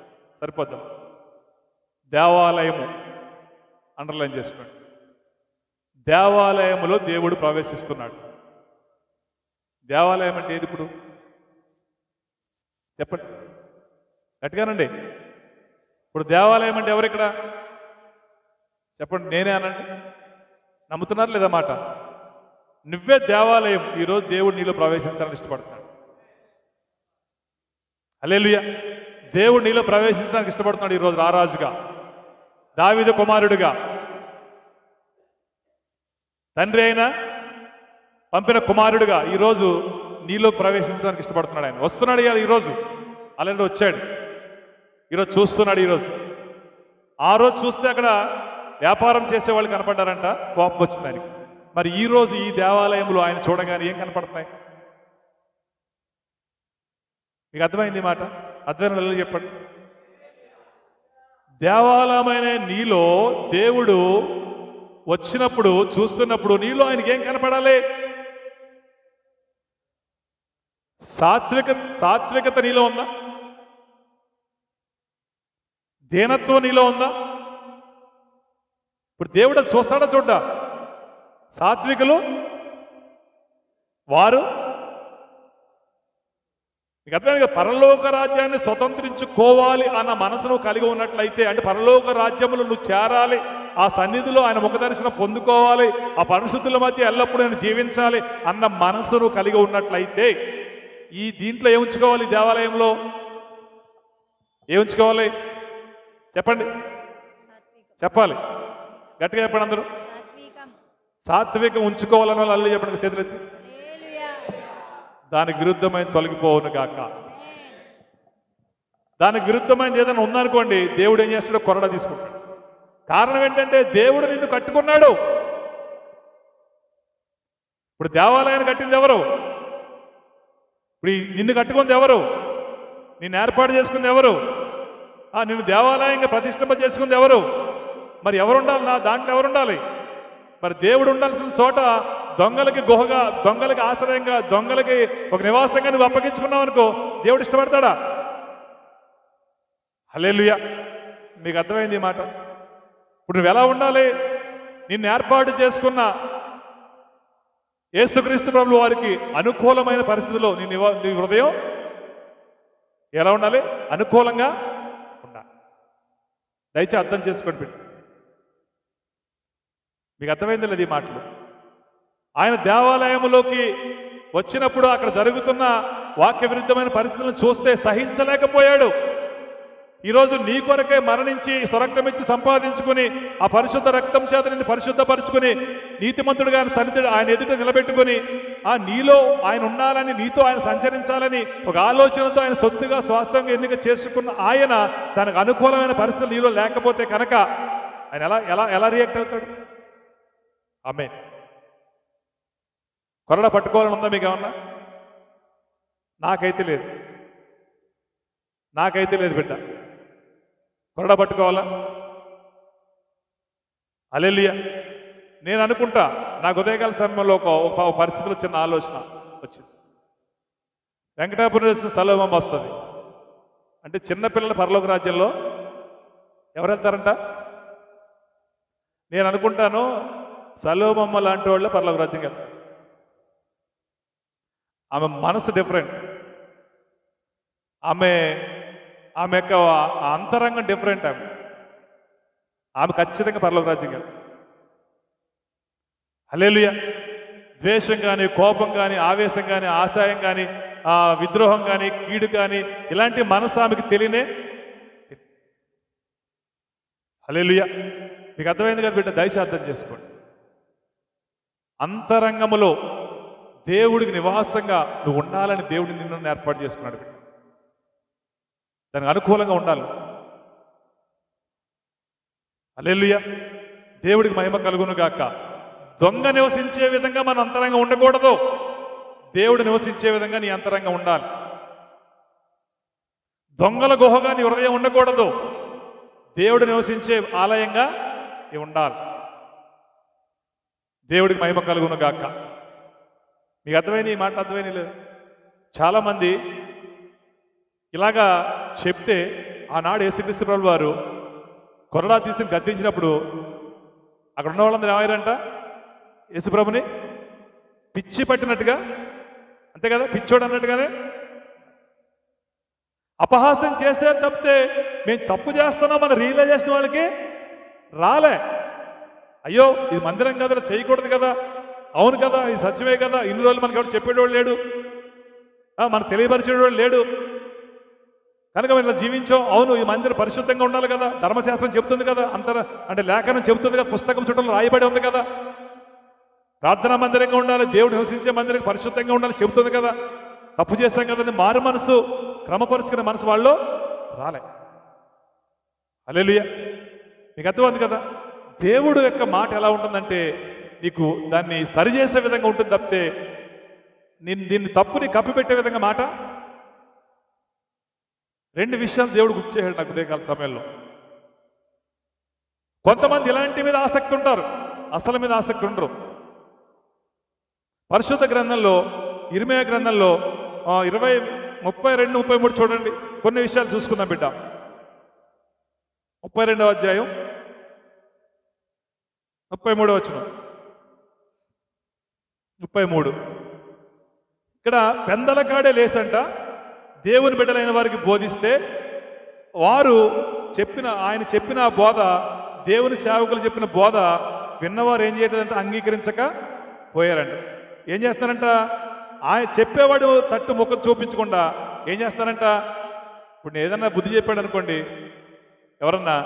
సరిపోద్దాం. దేవాలయము అండర్లైన్ చేసుకోండి. దేవాలయములో దేవుడు ప్రవేశిస్తున్నాడు. దేవాలయం అంటే ఏది ఇప్పుడు చెప్పండి గట్టిగానండి. ఇప్పుడు దేవాలయం అంటే ఎవరు ఇక్కడ చెప్పండి, నేనే అనండి. నమ్ముతున్నారు లేదా మాట? నువ్వే దేవాలయం. ఈరోజు దేవుడు నీలో ప్రవేశించాలని ఇష్టపడుతున్నాడు. హల్లెలూయా. దేవుడు నీలో ప్రవేశించడానికి ఇష్టపడుతున్నాడు ఈరోజు. రారాజుగా, దావీదు కుమారుడిగా, తండ్రి అయినా పంపిన కుమారుడిగా ఈరోజు నీలో ప్రవేశించడానికి ఇష్టపడుతున్నాడు. ఆయన వస్తున్నాడు ఈరోజు. అలాంటి వచ్చాడు, ఈరోజు చూస్తున్నాడు. ఈరోజు ఆ రోజు చూస్తే అక్కడ వ్యాపారం చేసే వాళ్ళు కనపడ్డారంట, కోపం వచ్చింది ఆయనకి. మరి ఈరోజు ఈ దేవాలయంలో ఆయన చూడగానే ఏం కనపడుతున్నాయి? మీకు అర్థమైంది మాట? అర్థమైన చెప్పండి. దేవాలయమైన నీలో దేవుడు వచ్చినప్పుడు, చూస్తున్నప్పుడు నీలో ఆయనకి ఏం కనపడాలి? సాత్వికత నీలో ఉందా? దీనత్వం నీలో ఉందా? ఇప్పుడు దేవుడు అది చూస్తాడా చూడ్డా? సాత్వికులు వారు, మీకు అర్థమైంది కదా, పరలోక రాజ్యాన్ని స్వతంత్రించుకోవాలి అన్న మనసును కలిగి ఉన్నట్లయితే, అంటే పరలోక రాజ్యములు నువ్వు చేరాలి, ఆ సన్నిధిలో ఆయన ముఖ దర్శనం పొందుకోవాలి, ఆ పరిశుద్ధుల మధ్య ఎల్లప్పుడూ నేను జీవించాలి అన్న మనసును కలిగి ఉన్నట్లయితే, ఈ దీంట్లో ఏముంచుకోవాలి? దేవాలయంలో ఏముంచుకోవాలి చెప్పండి, చెప్పాలి గట్టిగా చెప్పండి అందరూ. సాత్వికం ఉంచుకోవాలని వాళ్ళు అల్లు చెప్పండి, చేతులెత్తి. దానికి విరుద్ధమైన తొలగిపోవును గాక. దానికి విరుద్ధమైనది ఏదైనా ఉందనుకోండి, దేవుడు ఏం చేస్తాడో కొరడా తీసుకుంటాడు. కారణం ఏంటంటే దేవుడు నిన్ను కట్టుకున్నాడు. ఇప్పుడు దేవాలయాన్ని కట్టింది ఎవరు? ఇప్పుడు నిన్ను కట్టుకుంది ఎవరు? నిన్ను ఏర్పాటు చేసుకుంది ఎవరు? నిన్ను దేవాలయంగా ప్రతిష్ఠింప చేసుకుంది ఎవరు? మరి ఎవరు ఉండాలి? నా దాంట్లో ఎవరు ఉండాలి? మరి దేవుడు ఉండాల్సిన చోట దొంగలకి గుహగా, దొంగలకి ఆశ్రయంగా, దొంగలకి ఒక నివాసంగా నువ్వు అప్పగించుకున్నావు అనుకో, దేవుడు ఇష్టపడతాడా? హల్లెలూయా. మీకు అర్థమైంది ఈ మాట? ఇప్పుడు నువ్వు ఎలా ఉండాలి? నిన్ను ఏర్పాటు చేసుకున్న యేసుక్రీస్తు ప్రభువు వారికి అనుకూలమైన పరిస్థితిలో నీ హృదయం ఎలా ఉండాలి? అనుకూలంగా ఉండాలి. దయచేసి అర్థం చేసుకోండి. మీకు అర్థమైంది లేదు ఈ మాటలు? ఆయన దేవాలయంలోకి వచ్చినప్పుడు అక్కడ జరుగుతున్న వాక్య విరుద్ధమైన పరిస్థితులను చూస్తే సహించలేకపోయాడు. ఈరోజు నీ కొరకే మరణించి స్వరక్తం ఇచ్చి సంపాదించుకుని ఆ పరిశుద్ధ రక్తం చేత నిన్ను పరిశుద్ధపరుచుకుని నీతిమంతుడుగా ఆయన సన్నిధి ఆయన ఎదుట నిలబెట్టుకుని ఆ నీలో ఆయన ఉండాలని నీతో ఆయన సంచరించాలని ఒక ఆలోచనతో ఆయన సొత్తుగా స్వాస్థ్యంగా ఎన్నిక చేసుకున్న ఆయన దానికి అనుకూలమైన పరిస్థితులు నీలో లేకపోతే కనుక ఆయన ఎలా ఎలా ఎలా రియాక్ట్ అవుతాడు? ఆమేన్. కొరడ పట్టుకోవాలని ఉందా మీకు ఏమన్నా? నాకైతే లేదు, నాకైతే లేదు బిడ్డ. కొరడ పట్టుకోవాలా? హల్లెలూయా. నేను అనుకుంటా నాకు ఉదయకాల సమయంలో ఒక పరిస్థితిలో చిన్న ఆలోచన వచ్చింది. వెంకటాపురం చేసిన స్థలం వస్తుంది అంటే చిన్నపిల్లల పరలోక రాజ్యంలో ఎవరు వెళ్తారంట? నేను అనుకుంటాను సలోమమ్మ లాంటి వాళ్ళే పరలోక రాజ్యం వెళ్తారు. ఆమె మనసు డిఫరెంట్, ఆమె యొక్క అంతరంగం డిఫరెంట్. ఆమె ఖచ్చితంగా పరలోక రాజ్యం వెళ్తారు. హల్లెలూయా. ద్వేషం కానీ, కోపం కానీ, ఆవేశం కానీ, ఆశయం కానీ, విద్రోహం కానీ, కీడు కానీ ఇలాంటి మనసు ఆమెకి తెలియనే. హల్లెలూయా. మీకు అర్థమైంది కదా బిడ్డ? దయచేసి అర్థం చేసుకోండి. అంతరంగములో దేవుడికి నివాసంగా నువ్వు ఉండాలని దేవుడు నిన్ను ఏర్పాటు చేసుకున్నాడు బిడ్డ. దానికి అనుకూలంగా ఉండాలి. హల్లెలూయా. దేవుడికి మహిమ కలుగును గాక. దొంగ నివసించే విధంగా మన అంతరంగం ఉండకూడదు. దేవుడు నివసించే విధంగా నీ అంతరంగం ఉండాలి. దొంగల గుహగా నీ హృదయం ఉండకూడదు. దేవుడు నివసించే ఆలయంగా ఉండాలి. దేవుడికి మహిమ కలుగును గాక. మీకు అర్థమైన ఈ మాట అర్థమైన లేదు? చాలామంది ఇలాగా చెప్తే ఆనాడు యేసుక్రీస్తు ప్రభువు వారు కొరడా తీసుకుని గద్దించినప్పుడు అక్కడ ఉన్న వాళ్ళందరూ ఏమయ్యారంట? యేసుప్రభుని పిచ్చి పట్టినట్టుగా, అంతే కదా, పిచ్చోడు అన్నట్టుగానే అపహాస్యం చేస్తే తప్పితే మేము తప్పు చేస్తున్నాం మన రియలైజేషన్ వాళ్ళకి రాలే. అయ్యో ఇది మందిరం కదా, చేయకూడదు కదా, అవును కదా, ఇది సత్యమే కదా, ఇన్ని రోజులు మనకి ఎవరు చెప్పేటోడు లేడు, మనకు తెలియపరిచేవాడు లేడు కనుక మనం ఇలా జీవించాం. అవును ఈ మందిరం పరిశుద్ధంగా ఉండాలి కదా, ధర్మశాస్త్రం చెబుతుంది కదా, అంటే లేఖనం చెబుతుంది కదా, పుస్తకం చుట్టంలో రాయబడి ఉంది కదా, ప్రార్థనా మందిరంగా ఉండాలి, దేవుడు నివసించే మందిరం పరిశుద్ధంగా ఉండాలి చెబుతుంది కదా, తప్పు చేస్తాం కదా, మారు మనసు క్రమపరుచుకునే మనసు వాళ్ళు రాలే. హల్లెలూయా. మీకు అర్థమైంది కదా? దేవుడు యొక్క మాట ఎలా ఉంటుందంటే నీకు దాన్ని సరిచేసే విధంగా ఉంటుంది తప్పితే దీన్ని తప్పుని కప్పిపెట్టే విధంగా మాట. రెండు విషయాలు దేవుడు గుర్తు చేశాడు నాకు ఉదయకాల సమయంలో. కొంతమంది ఇలాంటి మీద ఆసక్తి ఉంటారు, అసలు మీద ఆసక్తి ఉండరు. పరిశుద్ధ గ్రంథంలో ఇర్మీయా గ్రంథంలో 32-33 చూడండి. కొన్ని విషయాలు చూసుకుందాం బిడ్డ. 32వ అధ్యాయం 33వ వచనం. 33 ఇక్కడ పెందలకాడే లేసంట దేవుని బిడ్డలైన వారికి బోధిస్తే వారు ఆయన చెప్పిన బోధ, దేవుని సేవకులు చెప్పిన బోధ విన్నవారు ఏం చేయలేదంట, అంగీకరించక పోయారంట. ఏం చేస్తారంట? ఆయన చెప్పేవాడు తట్టు ముఖం చూపించకుండా ఏం చేస్తారంట? ఇప్పుడు నేను ఏదన్నా బుద్ధి చెప్పాడు అనుకోండి, ఎవరన్నా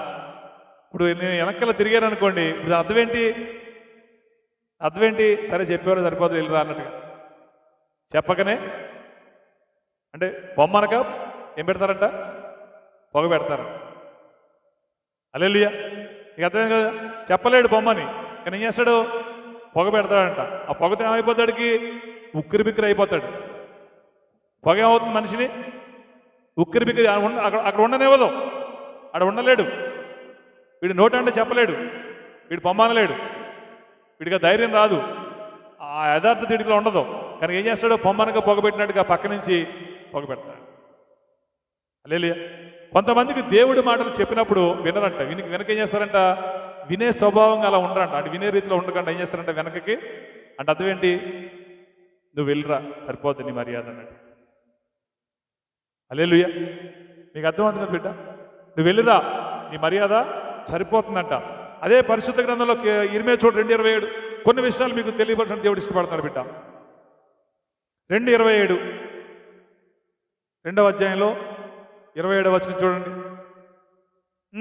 ఇప్పుడు నేను వెనకాల తిరిగాను అనుకోండి, ఇప్పుడు అర్థమేంటి? సరే చెప్పేవాడు సరిపోదు వెళ్ళిరా అన్నట్టుగా చెప్పకనే అంటే బొమ్మనక ఏం పెడతారంట? పొగ పెడతారు. హల్లెలూయా. ఇక అర్థమే కదా, చెప్పలేడు బొమ్మని, కానీ ఏం చేస్తాడు? పొగ పెడతాడంట. ఆ పొగతో ఏమైపోతాడికి? ఉక్కిరి బిక్కిరి అయిపోతాడు. పొగ ఏమవుతుంది మనిషిని? ఉక్కిరి బిక్కిరి. అక్కడ ఉండనివ్వదు, అక్కడ ఉండలేడు. వీడి నోటంటే చెప్పలేడు, వీడు పొమ్మనలేడు, వీడికి ధైర్యం రాదు, ఆ యథార్థ తిడిలో ఉండదు. కానీ ఏం చేస్తాడు? పొమ్మనగా పొగ పెట్టినట్టుగా పక్క నుంచి పొగ పెడతాడు. హల్లెలూయా. కొంతమందికి దేవుడి మాటలు చెప్పినప్పుడు వినరంట. వెనక ఏం చేస్తారంట? వినే స్వభావంగా అలా ఉండరంట. అంటే వినే రీతిలో ఉండకుండా ఏం చేస్తారంట వెనకకి? అంటే అర్థం ఏంటి? నువ్వు వెళ్ళరా సరిపోద్ది నీ మర్యాద అన్నట్టు. హల్లెలూయా. నీకు అర్థమవుతుంది కదా బిడ్డ? నువ్వు వెళ్ళిరా నీ మర్యాద సరిపోతుందంట. అదే పరిశుద్ధ గ్రంథంలో ఇర్మీయా చూడు 2:27 కొన్ని విషయాలు మీకు తెలియపరచడం దేవుడు ఇష్టపడతాడు బిడ్డ. 2:27 2వ అధ్యాయంలో 27వ వచనం చూడండి.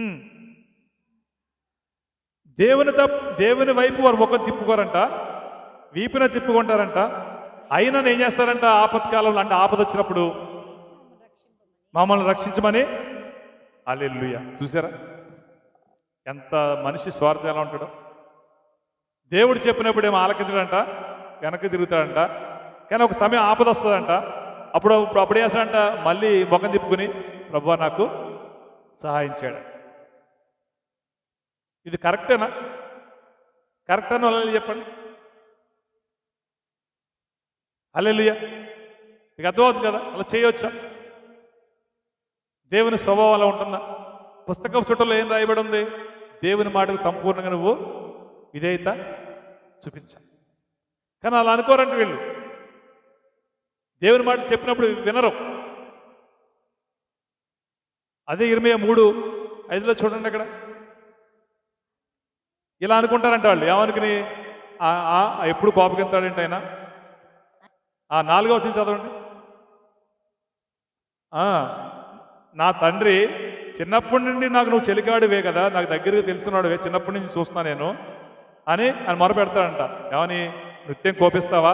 ఉమ్. దేవుని వైపు వారు ముఖం తిప్పుకోరంట, వీపున తిప్పుకుంటారంట. అయినా ఏం చేస్తారంట, ఆపత్కాలంలో అంటే ఆపద వచ్చినప్పుడు మమ్మల్ని రక్షించమని. హల్లెలూయా. చూసారా ఎంత మనిషి స్వార్థం ఎలా ఉంటాడో. దేవుడు చెప్పినప్పుడు ఏమో ఆలకించడంట, వెనక్కి తిరుగుతాడంట. కానీ ఒక సమయం ఆపద వస్తుందంట, అప్పుడు ఏం చేస్తాడంట, మళ్ళీ ముఖం తిప్పుకుని ప్రభువా నాకు సహాయం చేయడం. ఇది కరెక్టేనా? కరెక్ట్ అని వాళ్ళు చెప్పండి. హల్లెలూయా. మీకు అర్థమవుతుంది కదా, అలా చేయవచ్చా? దేవుని స్వభావం అలా ఉంటుందా? పుస్తకం చుట్టలో ఏం రాయబడి ఉంది? దేవుని మాటకు సంపూర్ణంగా నువ్వు విధేయత చూపించాలి. కానీ అలా అనుకోరంటే వీళ్ళు. దేవుని మాట చెప్పినప్పుడు వినరు. అదే ఇర్మియా 3:5 చూడండి. అక్కడ ఇలా అనుకుంటారంట వాళ్ళు. ఏమనుకుని ఎప్పుడు కోపగిస్తాడంటే ఆయన. 4వ వచనం చదవండి. నా తండ్రి చిన్నప్పటి నుండి నాకు నువ్వు చెలికాడువే కదా, నాకు దగ్గరగా తెలుసున్నాడువే, చిన్నప్పటి నుంచి చూస్తున్నా నేను అని ఆయన మొరపెడతాడంట. ఏమని? నృత్యం కోపిస్తావా,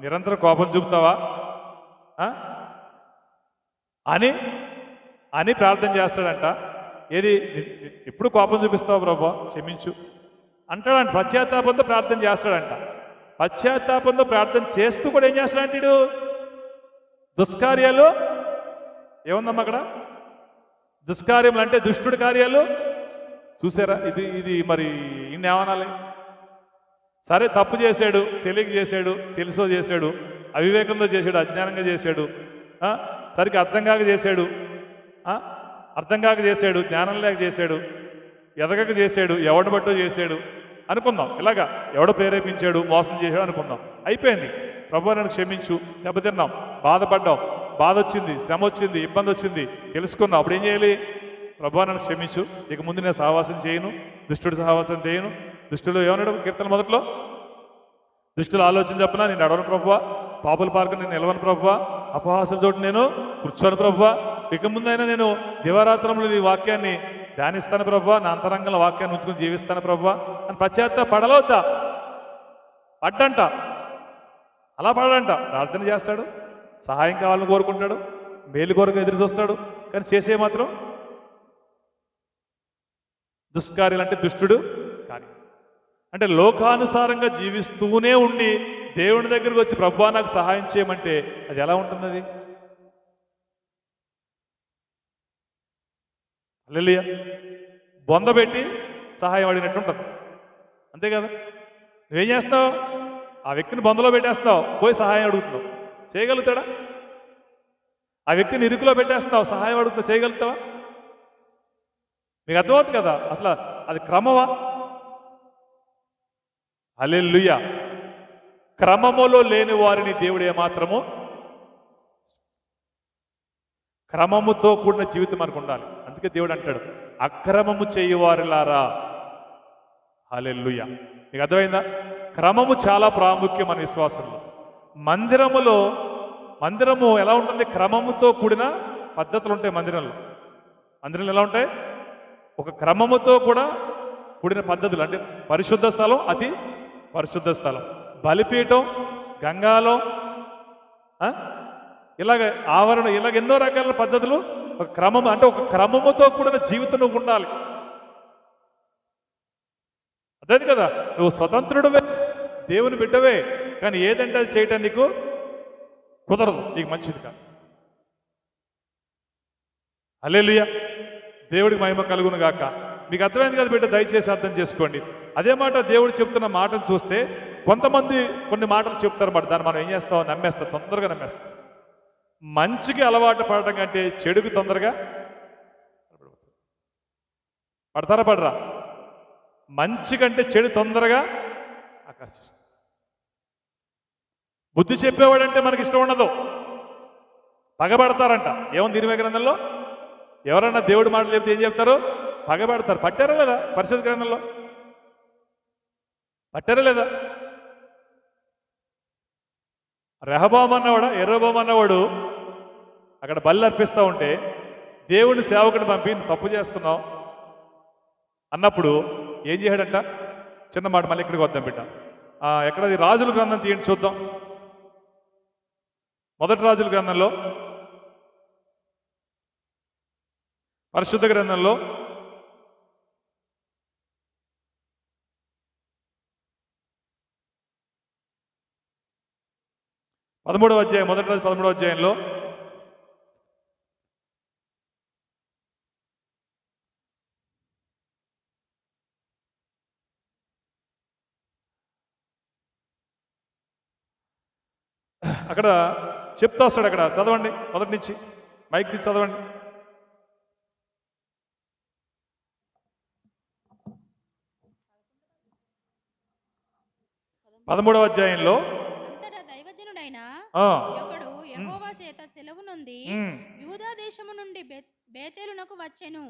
నిరంతరం కోపం చూపుతావా అని అని ప్రార్థన చేస్తాడంట. ఏది ఎప్పుడు కోపం చూపిస్తావు ప్రభా, క్షమించు అంటాడంట. పశ్చాత్తాపంతో ప్రార్థన చేస్తాడంట. పశ్చాత్తాపంతో ప్రార్థన చేస్తూ కూడా ఏం చేస్తాడంటే వీడు దుష్కార్యాలు. ఏముందమ్మా అక్కడ? దుష్కార్యములు అంటే దుష్టుడి కార్యాలు. చూసారా? ఇది మరి ఇన్నేమనాలి? సరే, తప్పు చేశాడు, తెలియక చేశాడు, తెలుసో చేశాడు, అవివేకంతో చేశాడు, అజ్ఞానంగా చేశాడు, సరిగ్గా అర్థం కాక చేశాడు, జ్ఞానం లేక చేశాడు, ఎదగక చేశాడు, ఎవడు బట్టో చేశాడు అనుకుందాం. ఇలాగా ఎవడో ప్రేరేపించాడు, మోసం చేశాడు అనుకుందాం. అయిపోయింది. ప్రభువా నన్ను క్షమించు, దెబ్బతిన్నాం, బాధపడ్డాం, బాధ వచ్చింది, శ్రమ వచ్చింది, ఇబ్బంది వచ్చింది, తెలుసుకున్నాం. అప్పుడు ఏం చేయాలి? ప్రభువా నన్ను క్షమించు, ఇక ముందు నేను సహవాసం చేయను, దుష్టుడి సహవాసం చేయను. దుష్టులు ఏమన్నాడు కీర్తన మొదట్లో? దుష్టుల ఆలోచన చెప్పనా నేను నడవను ప్రభువా, పాపుల పార్కు నేను నిలవను ప్రభువా, అపహాసుల చోటు నేను కూర్చోను ప్రభువా, ఇక ముందైనా నేను దివారాత్రంలో నీ వాక్యాన్ని ధ్యానిస్తాను ప్రభువా, నా అంతరంగంలో వాక్యాన్ని ఉంచుకుని జీవిస్తాను ప్రభువా అని పడలవుతా. పడ్డంట, అలా పడంట. ప్రార్థన చేస్తాడు, సహాయం కావాలని కోరుకుంటాడు, మేలు కోరిక ఎదురు చూస్తాడు. కానీ చేసే మాత్రం దుష్కార్యాలు అంటే దుష్టుడు కార్యం. అంటే లోకానుసారంగా జీవిస్తూనే ఉండి దేవుని దగ్గరకు వచ్చి ప్రభువా నాకు సహాయం చేయమంటే అది ఎలా ఉంటుంది? అది హల్లెలూయా. బొందబెట్టి సహాయం అడిగినట్టు ఉంటుంది. అంతే కదా? నువ్వేం చేస్తావు? ఆ వ్యక్తిని బొందలో పెట్టేస్తావు, పోయి సహాయం అడుగుతున్నావు, చేయగలుగుతాడా? ఆ వ్యక్తిని ఇరుకులో పెట్టేస్తావు, సహాయం అడుగుతావు, చేయగలుగుతావా? మీకు అర్థమవుతుంది కదా? అసలు అది క్రమమా? హల్లెలూయా. క్రమములో లేని వారిని దేవుడు ఏమాత్రము, క్రమముతో కూడిన జీవితం మనకు ఉండాలి. అందుకే దేవుడు అంటాడు, అక్రమము చేయువారిలారా. హల్లెలూయా. మీకు అర్థమైందా? క్రమము చాలా ప్రాముఖ్యం మన విశ్వాసంలో. మందిరము ఎలా ఉంటుంది? క్రమముతో కూడిన పద్ధతులు ఉంటాయి మందిరంలో. ఎలా ఉంటాయి? ఒక క్రమముతో కూడా కూడిన పద్ధతులు. అంటే పరిశుద్ధ స్థలం, అతి పరిశుద్ధ స్థలం, బలిపీఠం, గంగాలం, ఇలాగ ఆవరణ, ఇలాగ ఎన్నో రకాల పద్ధతులు. ఒక క్రమం అంటే ఒక క్రమముతో కూడిన జీవితం నువ్వు ఉండాలి. అదే కదా, నువ్వు స్వతంత్రుడివే, దేవుని బిడ్డవే, కానీ ఏదంటే అది చేయటం నీకు కుదరదు, నీకు మంచిది కాదు. హల్లెలూయా. దేవుడికి మహిమ కలుగును గాక. మీకు అర్థమైంది కదా బిడ్డ? దయచేసి అర్థం చేసుకోండి. అదే మాట దేవుడు చెప్తున్న మాటను చూస్తే కొంతమంది కొన్ని మాటలు చెప్తారు మాట, దాన్ని మనం ఏం చేస్తాం? నమ్మేస్తాం, తొందరగా నమ్మేస్తాం. మంచికి అలవాటు పడటం కంటే చెడుకు తొందరగా పడరా? మంచి కంటే చెడు తొందరగా ఆకర్షిస్తుంది. బుద్ధి చెప్పేవాడంటే మనకి ఇష్టం ఉండదు, పగబడతారంట. ఏముంది ఇరవై గ్రంథంలో? ఎవరన్నా దేవుడి మాటలు చెప్తే ఏం చెప్తారు? పగబడతారు. పట్టారా లేదా? పరిశుద్ధ గ్రంథంలో పట్టారా లేదా? రెహబాము అన్నవాడు అక్కడ బలి అర్పిస్తూ ఉంటే దేవుని సేవకుని పంపి తప్పు చేస్తున్నావు, అన్నప్పుడు ఏం చేశాడంట? చిన్న మాట, మళ్ళీ ఇక్కడికి వద్దాం బిడ్డ. ఎక్కడది? రాజుల గ్రంథం తీయండి చూద్దాం. మొదటి రాజుల గ్రంథంలో, పరిశుద్ధ గ్రంథంలో మొదటి రాజు 13వ అధ్యాయంలో అక్కడ చెప్తా వస్తాడు. అక్కడ చదవండి, మొదటి నుంచి మైక్ తీసి చదవండి. 13వ అధ్యాయంలో అంతటా దైవజనుడైన ఒకడు యెహోవా చేత సెలవు నొంది యూదా దేశము నుండి బేతేలునకు వచ్చెను.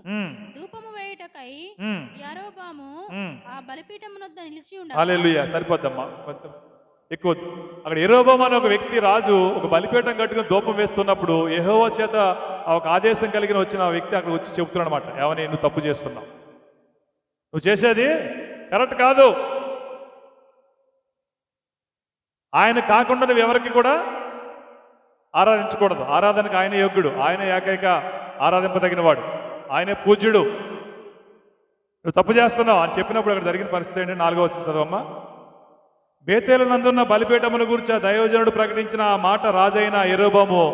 ధూపము వేయుటకై యరొబాము ఆ బలిపీఠమునొద్ద నిలిచి ఉండగా. హల్లెలూయా. సరిపోద్దమ్మా, ఎక్కువ. అక్కడ యరొబాము అనే ఒక వ్యక్తి, రాజు ఒక బలిపీఠం కట్టుకుని ధూపం వేస్తున్నప్పుడు యెహోవా చేత ఒక ఆదేశం కలిగిన వచ్చిన వ్యక్తి అక్కడ వచ్చి చెబుతున్నాడు అనమాట, ఏమని? నువ్వు తప్పు చేస్తున్నావు, నువ్వు చేసేది కరెక్ట్ కాదు, ఆయన కాకుండా నువ్వు ఎవరికి కూడా ఆరాధించకూడదు, ఆరాధనకు ఆయన యోగ్యుడు, ఆయన ఏకైక ఆరాధింపదగిన వాడు, ఆయనే పూజ్యుడు, నువ్వు తప్పు చేస్తున్నావు అని చెప్పినప్పుడు అక్కడ జరిగిన పరిస్థితి ఏంటి? 4వ వచనం చదవమ్మా. బేతేలు నందున్న బలిపీఠముల గురించి ఆ దైవజనుడు ప్రకటించిన ఆ మాట రాజైన యరొబాము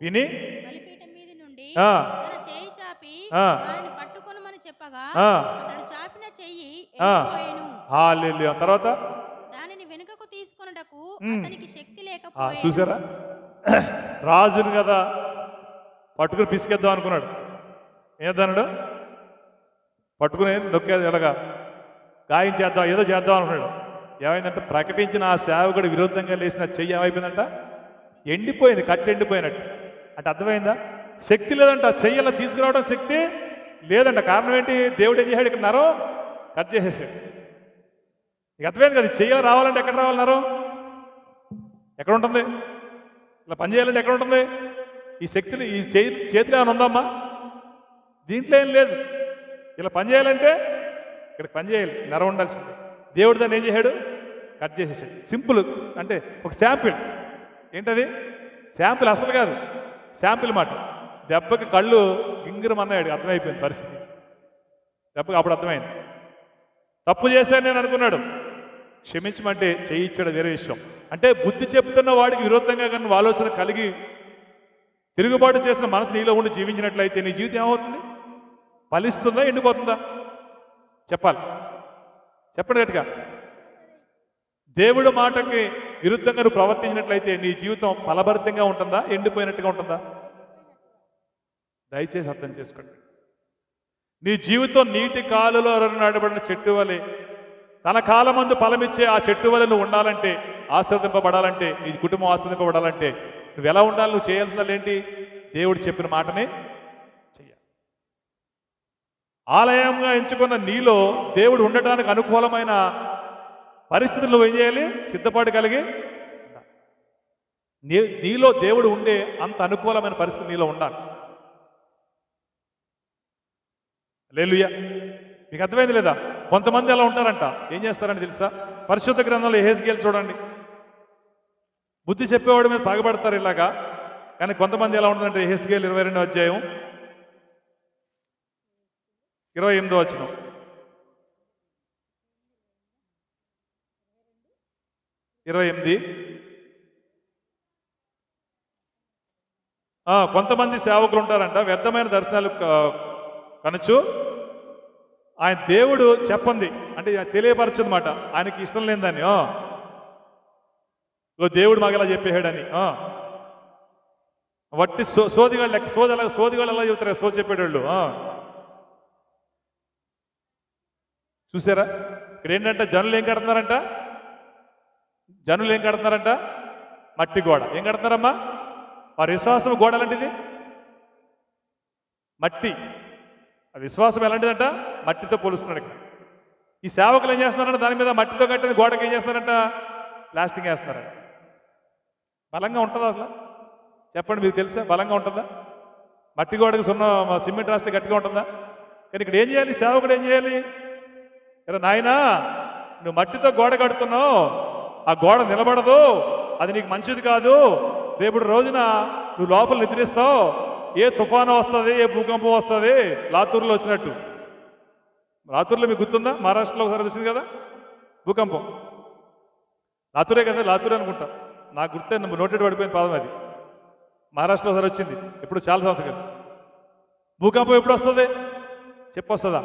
విని బలిపీఠం మీద నుండి తన చేయి చాపి దానిని పట్టుకొనుమని చెప్పగా అతడు చాపిన చెయ్యి ఎండిపోయెను. హల్లెలూయా. తర్వాత దానిని వెనుకకు తీసుకొనుటకు అతనికి శక్తి లేకపోయెను. చూసారా? రాజును కదా పట్టుకుని పిసికేద్దాం అనుకున్నాడు. ఏదన్నాడు? పట్టుకుని నొక్కేది, ఎలాగా గాయం చేద్దాం, ఏదో చేద్దాం అనుకున్నాడు. ఏమైందంటే ప్రకటించిన ఆ సేవకుడు విరుద్ధంగా లేచిన చెయ్యి ఏమైపోయిందంట? ఎండిపోయింది, కట్టి ఎండిపోయినట్టు. అంటే అర్థమైందా? శక్తి లేదంట, చెయ్యలా తీసుకురావడం శక్తి లేదంట. కారణం ఏంటి? దేవుడు ఏం చేశాడు? ఇక్కడ నరం కట్ చేసేసాడు. ఇక అర్థమైంది కదా, చెయ్యాలి రావాలంటే ఎక్కడ రావాలన్నారు? ఎక్కడ ఉంటుంది? ఇలా పని చేయాలంటే ఎక్కడ ఉంటుంది? ఈ శక్తులు ఈ చేతిలో ఏమైనా ఉందమ్మా? దీంట్లో ఏం లేదు. ఇలా పని చేయాలంటే ఇక్కడ పని చేయాలి, నరం ఉండాల్సింది. దేవుడు దాన్ని ఏం చేశాడు? కట్ చేసేసాడు. సింపుల్, అంటే ఒక శాంపిల్. ఏంటది? శాంపిల్ అసలు కాదు, శాంపిల్ మాట. దెబ్బకి కళ్ళు గింగిరం అన్నాడు, అర్థమైపోయింది పరిస్థితి. దెబ్బకి అప్పుడు అర్థమైంది. తప్పు చేశాను నేను అనుకున్నాడు, క్షమించమంటే చేయించాడు, వేరే విషయం. అంటే బుద్ధి చెప్తున్న వాడికి విరుద్ధంగా కానీ ఆలోచన కలిగి తిరుగుబాటు చేసిన మనసు నీలో ఉండి జీవించినట్లయితే నీ జీవితం ఏమవుతుంది? ఫలిస్తుందా, ఎండిపోతుందా? చెప్పాలి, చెప్పండి గట్టిగా. దేవుడు మాటకి విరుద్ధంగా నువ్వు ప్రవర్తించినట్లయితే నీ జీవితం ఫలభరితంగా ఉంటుందా, ఎండిపోయినట్టుగా ఉంటుందా? దయచేసి అర్థం చేసుకోండి. నీ జీవితం నీటి కాలులో నాటబడిన చెట్టు వలె, తన కాలమందు ఫలమిచ్చే ఆ చెట్టు వలె నువ్వు ఉండాలంటే, ఆస్వాదింపబడాలంటే, నీ కుటుంబం ఆస్వాదింపబడాలంటే నువ్వు ఎలా ఉండాలి? నువ్వు చేయాల్సింది ఏంటి? దేవుడు చెప్పిన మాటని చెయ్యాలి. ఆలయంగా ఎంచుకున్న నీలో దేవుడు ఉండటానికి అనుకూలమైన పరిస్థితులు నువ్వు ఏం చేయాలి? సిద్ధపాటు కలిగి నీలో దేవుడు ఉండే అంత అనుకూలమైన పరిస్థితి నీలో ఉండాలి. హల్లెలూయా. మీకు అర్థమైంది లేదా? కొంతమంది అలా ఉంటారంట. ఏం చేస్తారని తెలుసా? పరిశుద్ధ గ్రంథంలో యెహెజ్కేలు చూడండి. బుద్ధి చెప్పేవాడి మీద పగబడతారు ఇలాగా. కానీ కొంతమంది ఎలా ఉంటుందంటే యెహెజ్కేలు 22వ అధ్యాయం 28వ వచనం. కొంతమంది సేవకులు ఉంటారంట, వ్యర్థమైన దర్శనాలు కనుచు ఆయన దేవుడు చెప్పండి అంటే తెలియపరచదు మాట, ఆయనకి ఇష్టం లేని దాన్ని దేవుడు మాకు చెప్పేశాడని వట్టి సోదిగాళ్ళు సోదిగాళ్ళు ఎలా చెబుతారు? సోది చెప్పేటోళ్ళు. చూసారా? ఇక్కడ ఏంటంటే జనులు ఏం కడుతున్నారంట? మట్టి గోడ. ఏం కడుతున్నారమ్మా? వారి విశ్వాసం గోడ లాంటిది, మట్టి. ఆ విశ్వాసం ఎలాంటిదంట? మట్టితో పోలుస్తున్నాడు ఇక్కడ. ఈ సేవకులు ఏం చేస్తున్నారంట? దాని మీద మట్టితో కట్టిన గోడకి ఏం చేస్తున్నారంట? ప్లాస్టింగ్ వేస్తున్నారంట. బలంగా ఉంటుందా అసలు? చెప్పండి, మీకు తెలుసా? బలంగా ఉంటుందా? మట్టి గోడకి సిమెంట్ రాస్తే గట్టిగా ఉంటుందా? కానీ ఇక్కడ ఏం చేయాలి? సేవకుడు ఏం చేయాలి? ఇలా నాయనా, నువ్వు మట్టితో గోడ కడుతున్నావు, ఆ గోడ నిలబడదు, అది నీకు మంచిది కాదు. రేపటి రోజున నువ్వు లోపల నిద్రిస్తావు, ఏ తుఫాను వస్తుంది, ఏ భూకంపం వస్తుంది, లాతూరులో వచ్చినట్టు. లాతూరులో మీకు గుర్తుందా? మహారాష్ట్రలో ఒకసారి వచ్చింది కదా భూకంపం. లాతూరే కదా, లాతూరే అనుకుంటా, నాకు గుర్తే నోటెడ్ పడిపోయింది పదం అది. మహారాష్ట్రలో ఒకసారి వచ్చింది, ఇప్పుడు చాలా సంవత్సరం కదా. భూకంపం ఎప్పుడు వస్తుంది? చెప్పొస్తుందా?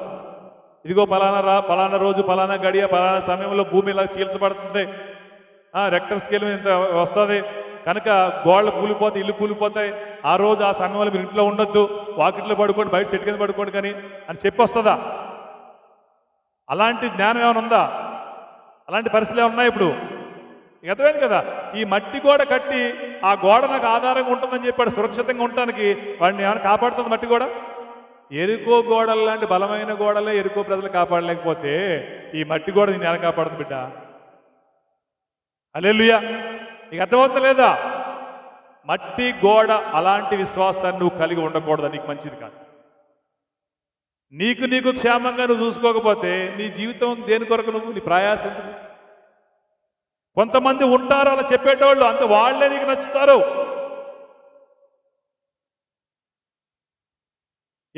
ఇదిగో పలానా రోజు, పలానా గడియ, పలానా సమయంలో భూమి ఇలా చీల్చబడుతుంది, రెక్టర్ స్కేల్ మీద ఇంత వస్తుంది, కనుక గోడలు కూలిపోతాయి, ఇల్లు కూలిపోతాయి, ఆ రోజు ఆ సమయంలో మీరు ఇంట్లో ఉండొద్దు, వాకిట్లో పడుకోండి, బయట చెట్టు కింద పడుకోండి కానీ అని చెప్పొస్తుందా? అలాంటి జ్ఞానం ఏమైనా ఉందా? అలాంటి పరిస్థితులు ఏమైనా ఉన్నాయి ఇప్పుడు? అర్థమైంది కదా. ఈ మట్టి గోడ కట్టి ఆ గోడ నాకు ఆధారంగా ఉంటుందని చెప్పాడు, సురక్షితంగా ఉండటానికి. వాడిని ఏమైనా కాపాడుతుంది మట్టి గోడ? ఎరుకో గోడలు లాంటి బలమైన గోడలే ఎరుకో ప్రజలు కాపాడలేకపోతే ఈ మట్టి గోడ నేను ఎలా కాపాడుతుంది బిడ్డ? హల్లెలూయా. నీకు అర్థమవుతా లేదా? మట్టి గోడ అలాంటి విశ్వాసాన్ని నువ్వు కలిగి ఉండకూడదు, నీకు మంచిది కాదు. నీకు క్షేమంగా నువ్వు చూసుకోకపోతే నీ జీవితం దేని కొరకు, నువ్వు నీ ప్రయాసం. కొంతమంది ఉంటారు అలా చెప్పేటోళ్ళు, అంత వాళ్ళే నీకు నచ్చుతారు.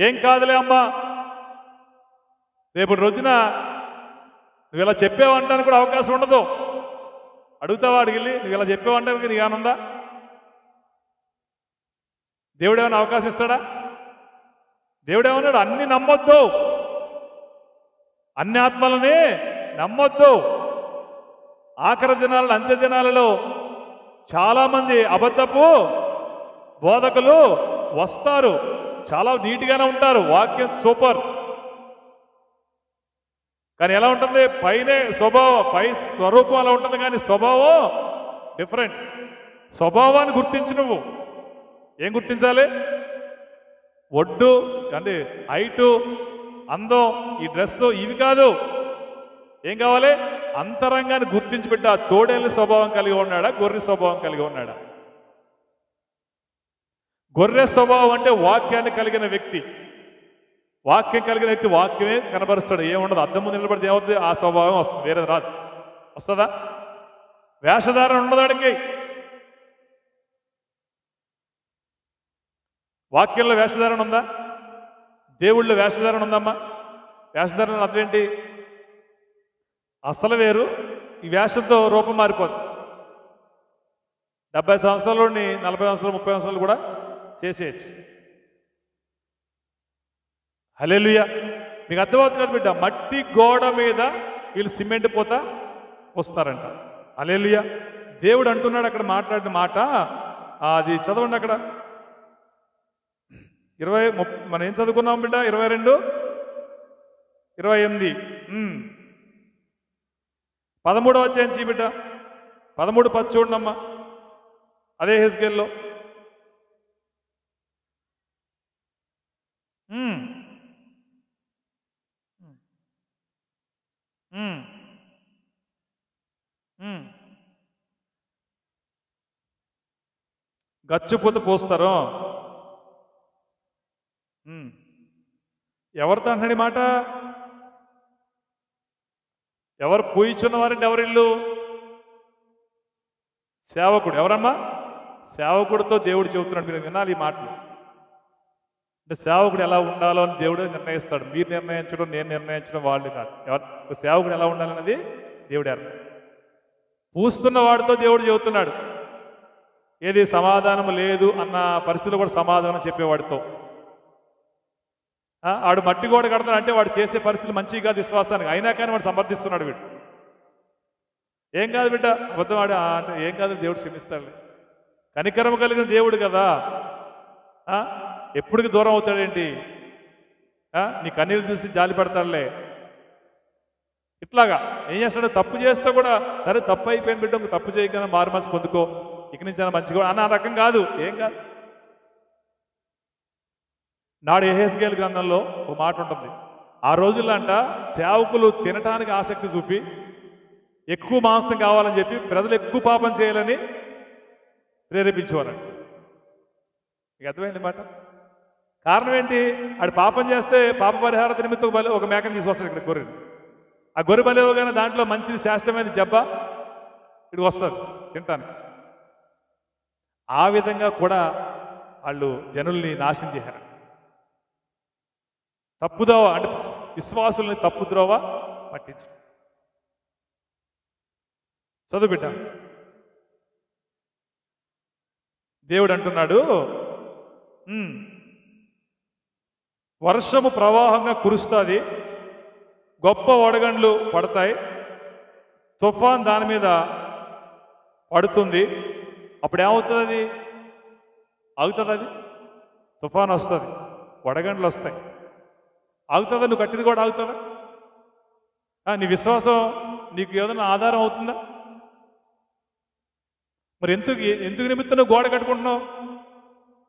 ఏం కాదులే అమ్మా, రేపు రోజున నువ్వు ఇలా చెప్పేవంటానికి కూడా అవకాశం ఉండదు. అడుగుతావా? అడిగిల్లి నువ్వు ఇలా చెప్పేవంటానికి నీకు ఏమనుందా? దేవుడు ఏమైనా అవకాశం ఇస్తాడా? దేవుడు ఏమన్నాడు? అన్ని నమ్మొద్దు, అన్ని ఆత్మలని నమ్మొద్దు. ఆఖరి దినాలలో, అంత్య దినాలలో చాలామంది అబద్ధపు బోధకులు వస్తారు. చాలా నీట్గానే ఉంటారు, వాక్యం సూపర్, కానీ ఎలా ఉంటుంది? పైనే స్వభావం, పై స్వరూపం అలా ఉంటుంది, కానీ స్వభావం డిఫరెంట్. స్వభావాన్ని గుర్తించి నువ్వు ఏం గుర్తించాలి? ఒడ్డు అంటే హైటు, అందం, ఈ డ్రెస్సు, ఇవి కాదు. ఏం కావాలి? అంతరంగాన్ని గుర్తించి బిడ్డ. తోడేళ్ళ స్వభావం కలిగి ఉన్నాడా, గొర్రె స్వభావం కలిగి ఉన్నాడా? గొర్రె స్వభావం అంటే వాక్యాన్ని కలిగిన వ్యక్తి. వాక్యం కలిగిన వ్యక్తి వాక్యమే కనబరుస్తాడు, ఏముండదు. అద్దం ముందు నిలబడితే ఏమవుతుంది? ఆ స్వభావం వస్తుంది, వేరేది రాదు. వస్తుందా? వేషధారణ ఉండదు వాడికి. వాక్యంలో వేషధారణ ఉందా? దేవుళ్ళో వేషధారణ ఉందమ్మా? వేషధారణ అర్థం ఏంటి? అసలు వేరు, ఈ వేషంతో రూపం మారిపోతుంది. 70 సంవత్సరాల్లోని 40 సంవత్సరాలు 30 సంవత్సరాలు కూడా చేసేయచ్చు. హల్లెలూయా. మీకు అర్థమవుతుంది కదా బిడ్డ? మట్టి గోడ మీద వీళ్ళు సిమెంట్ పోతా వస్తారంట. హల్లెలూయా. దేవుడు అంటున్నాడు అక్కడ, మాట్లాడిన మాట అది చదవండి అక్కడ. 20 మనం ఏం చదువుకున్నాం బిడ్డ? 22, 28, 13వ అధ్యాయం చీ బిడ్డ. 13:10 చూడండమ్మా, అదే హెస్కేల్లో. గచ్చుపూత పోస్తారు. ఎవరితో అంటున్నాడు మాట? ఎవరు పూయిచున్నవారంటే ఎవరిల్లు? సేవకుడు. ఎవరమ్మా? సేవకుడితో దేవుడు చెబుతున్నాడు. మీరు వినాలి ఈ మాటలు. అంటే సేవకుడు ఎలా ఉండాలో అని దేవుడు నిర్ణయిస్తాడు. మీరు నిర్ణయించడం, నేను నిర్ణయించడం వాళ్ళు కాదు. ఎవరు సేవకుడు ఎలా ఉండాలన్నది దేవుడు. పూస్తున్న వాడితో దేవుడు చెబుతున్నాడు. ఏది సమాధానం లేదు అన్న పరిస్థితిలో కూడా సమాధానం చెప్పేవాడితో. వాడు మట్టి గోడ కడతాడు అంటే వాడు చేసే పరిస్థితులు మంచిగా కాదు విశ్వాసానికి, అయినా కానీ వాడు సమర్థిస్తున్నాడు. వీడు ఏం కాదు బిడ్డ, అబద్ధం వాడు అంటే ఏం కాదు, దేవుడు క్షమిస్తాడు. కనికరం కలిగిన దేవుడు కదా, ఎప్పటికి దూరం అవుతాడేంటి? నీ కన్నీళ్ళు చూసి జాలి పడతాడులే. ఇట్లాగా ఏం చేస్తాడు? తప్పు చేస్తే కూడా సరే తప్పు అయిపోయింది బిడ్డ, తప్పు చేయకుండా మారు మనసు పొందుకో, ఇక నుంచి అయినా మంచిగా అన్న రకం కాదు. ఏం కాదు. నాడు యెహెజ్కేలు గ్రంథంలో ఒక మాట ఉంటుంది. ఆ రోజుల్లో అంట సేవకులు తినటానికి ఆసక్తి చూపి ఎక్కువ మాంసం కావాలని చెప్పి ప్రజలు ఎక్కువ పాపం చేయాలని ప్రేరేపించేవారంట. మీకు అర్థమైంది మాట? కారణం ఏంటి? ఆడు పాపం చేస్తే పాప పరిహార నిమిత్తం ఒక మేకని తీసుకొస్తాడు ఇక్కడ గొర్రెని. ఆ గొర్రె బలి ఇవ్వగానే దాంట్లో మంచిది శాస్త్రమైన జబ్బ ఇక్కడికి వస్తుంది తింటాను. ఆ విధంగా కూడా వాళ్ళు జనుల్ని నాశనం చేశారు. తప్పుదోవ అంటే విశ్వాసుల్ని తప్పుద్రోవ పట్టించు. చదువు బిడ్డ. దేవుడు అంటున్నాడు, వర్షము ప్రవాహంగా కురుస్తుంది, గొప్ప వడగండ్లు పడతాయి, తుఫాన్ దాని మీద పడుతుంది. అప్పుడు ఏమవుతుంది? అది ఆగుతుంది. అది తుఫాన్ వస్తుంది, వడగండ్లు వస్తాయి, ఆగుతుందా? నువ్వు కట్టింది కూడా ఆగుతుందా? నీ విశ్వాసం నీకు ఏదైనా ఆధారం అవుతుందా? మరి ఎందుకు నిమిత్తం నువ్వు గోడ కట్టుకుంటున్నావు?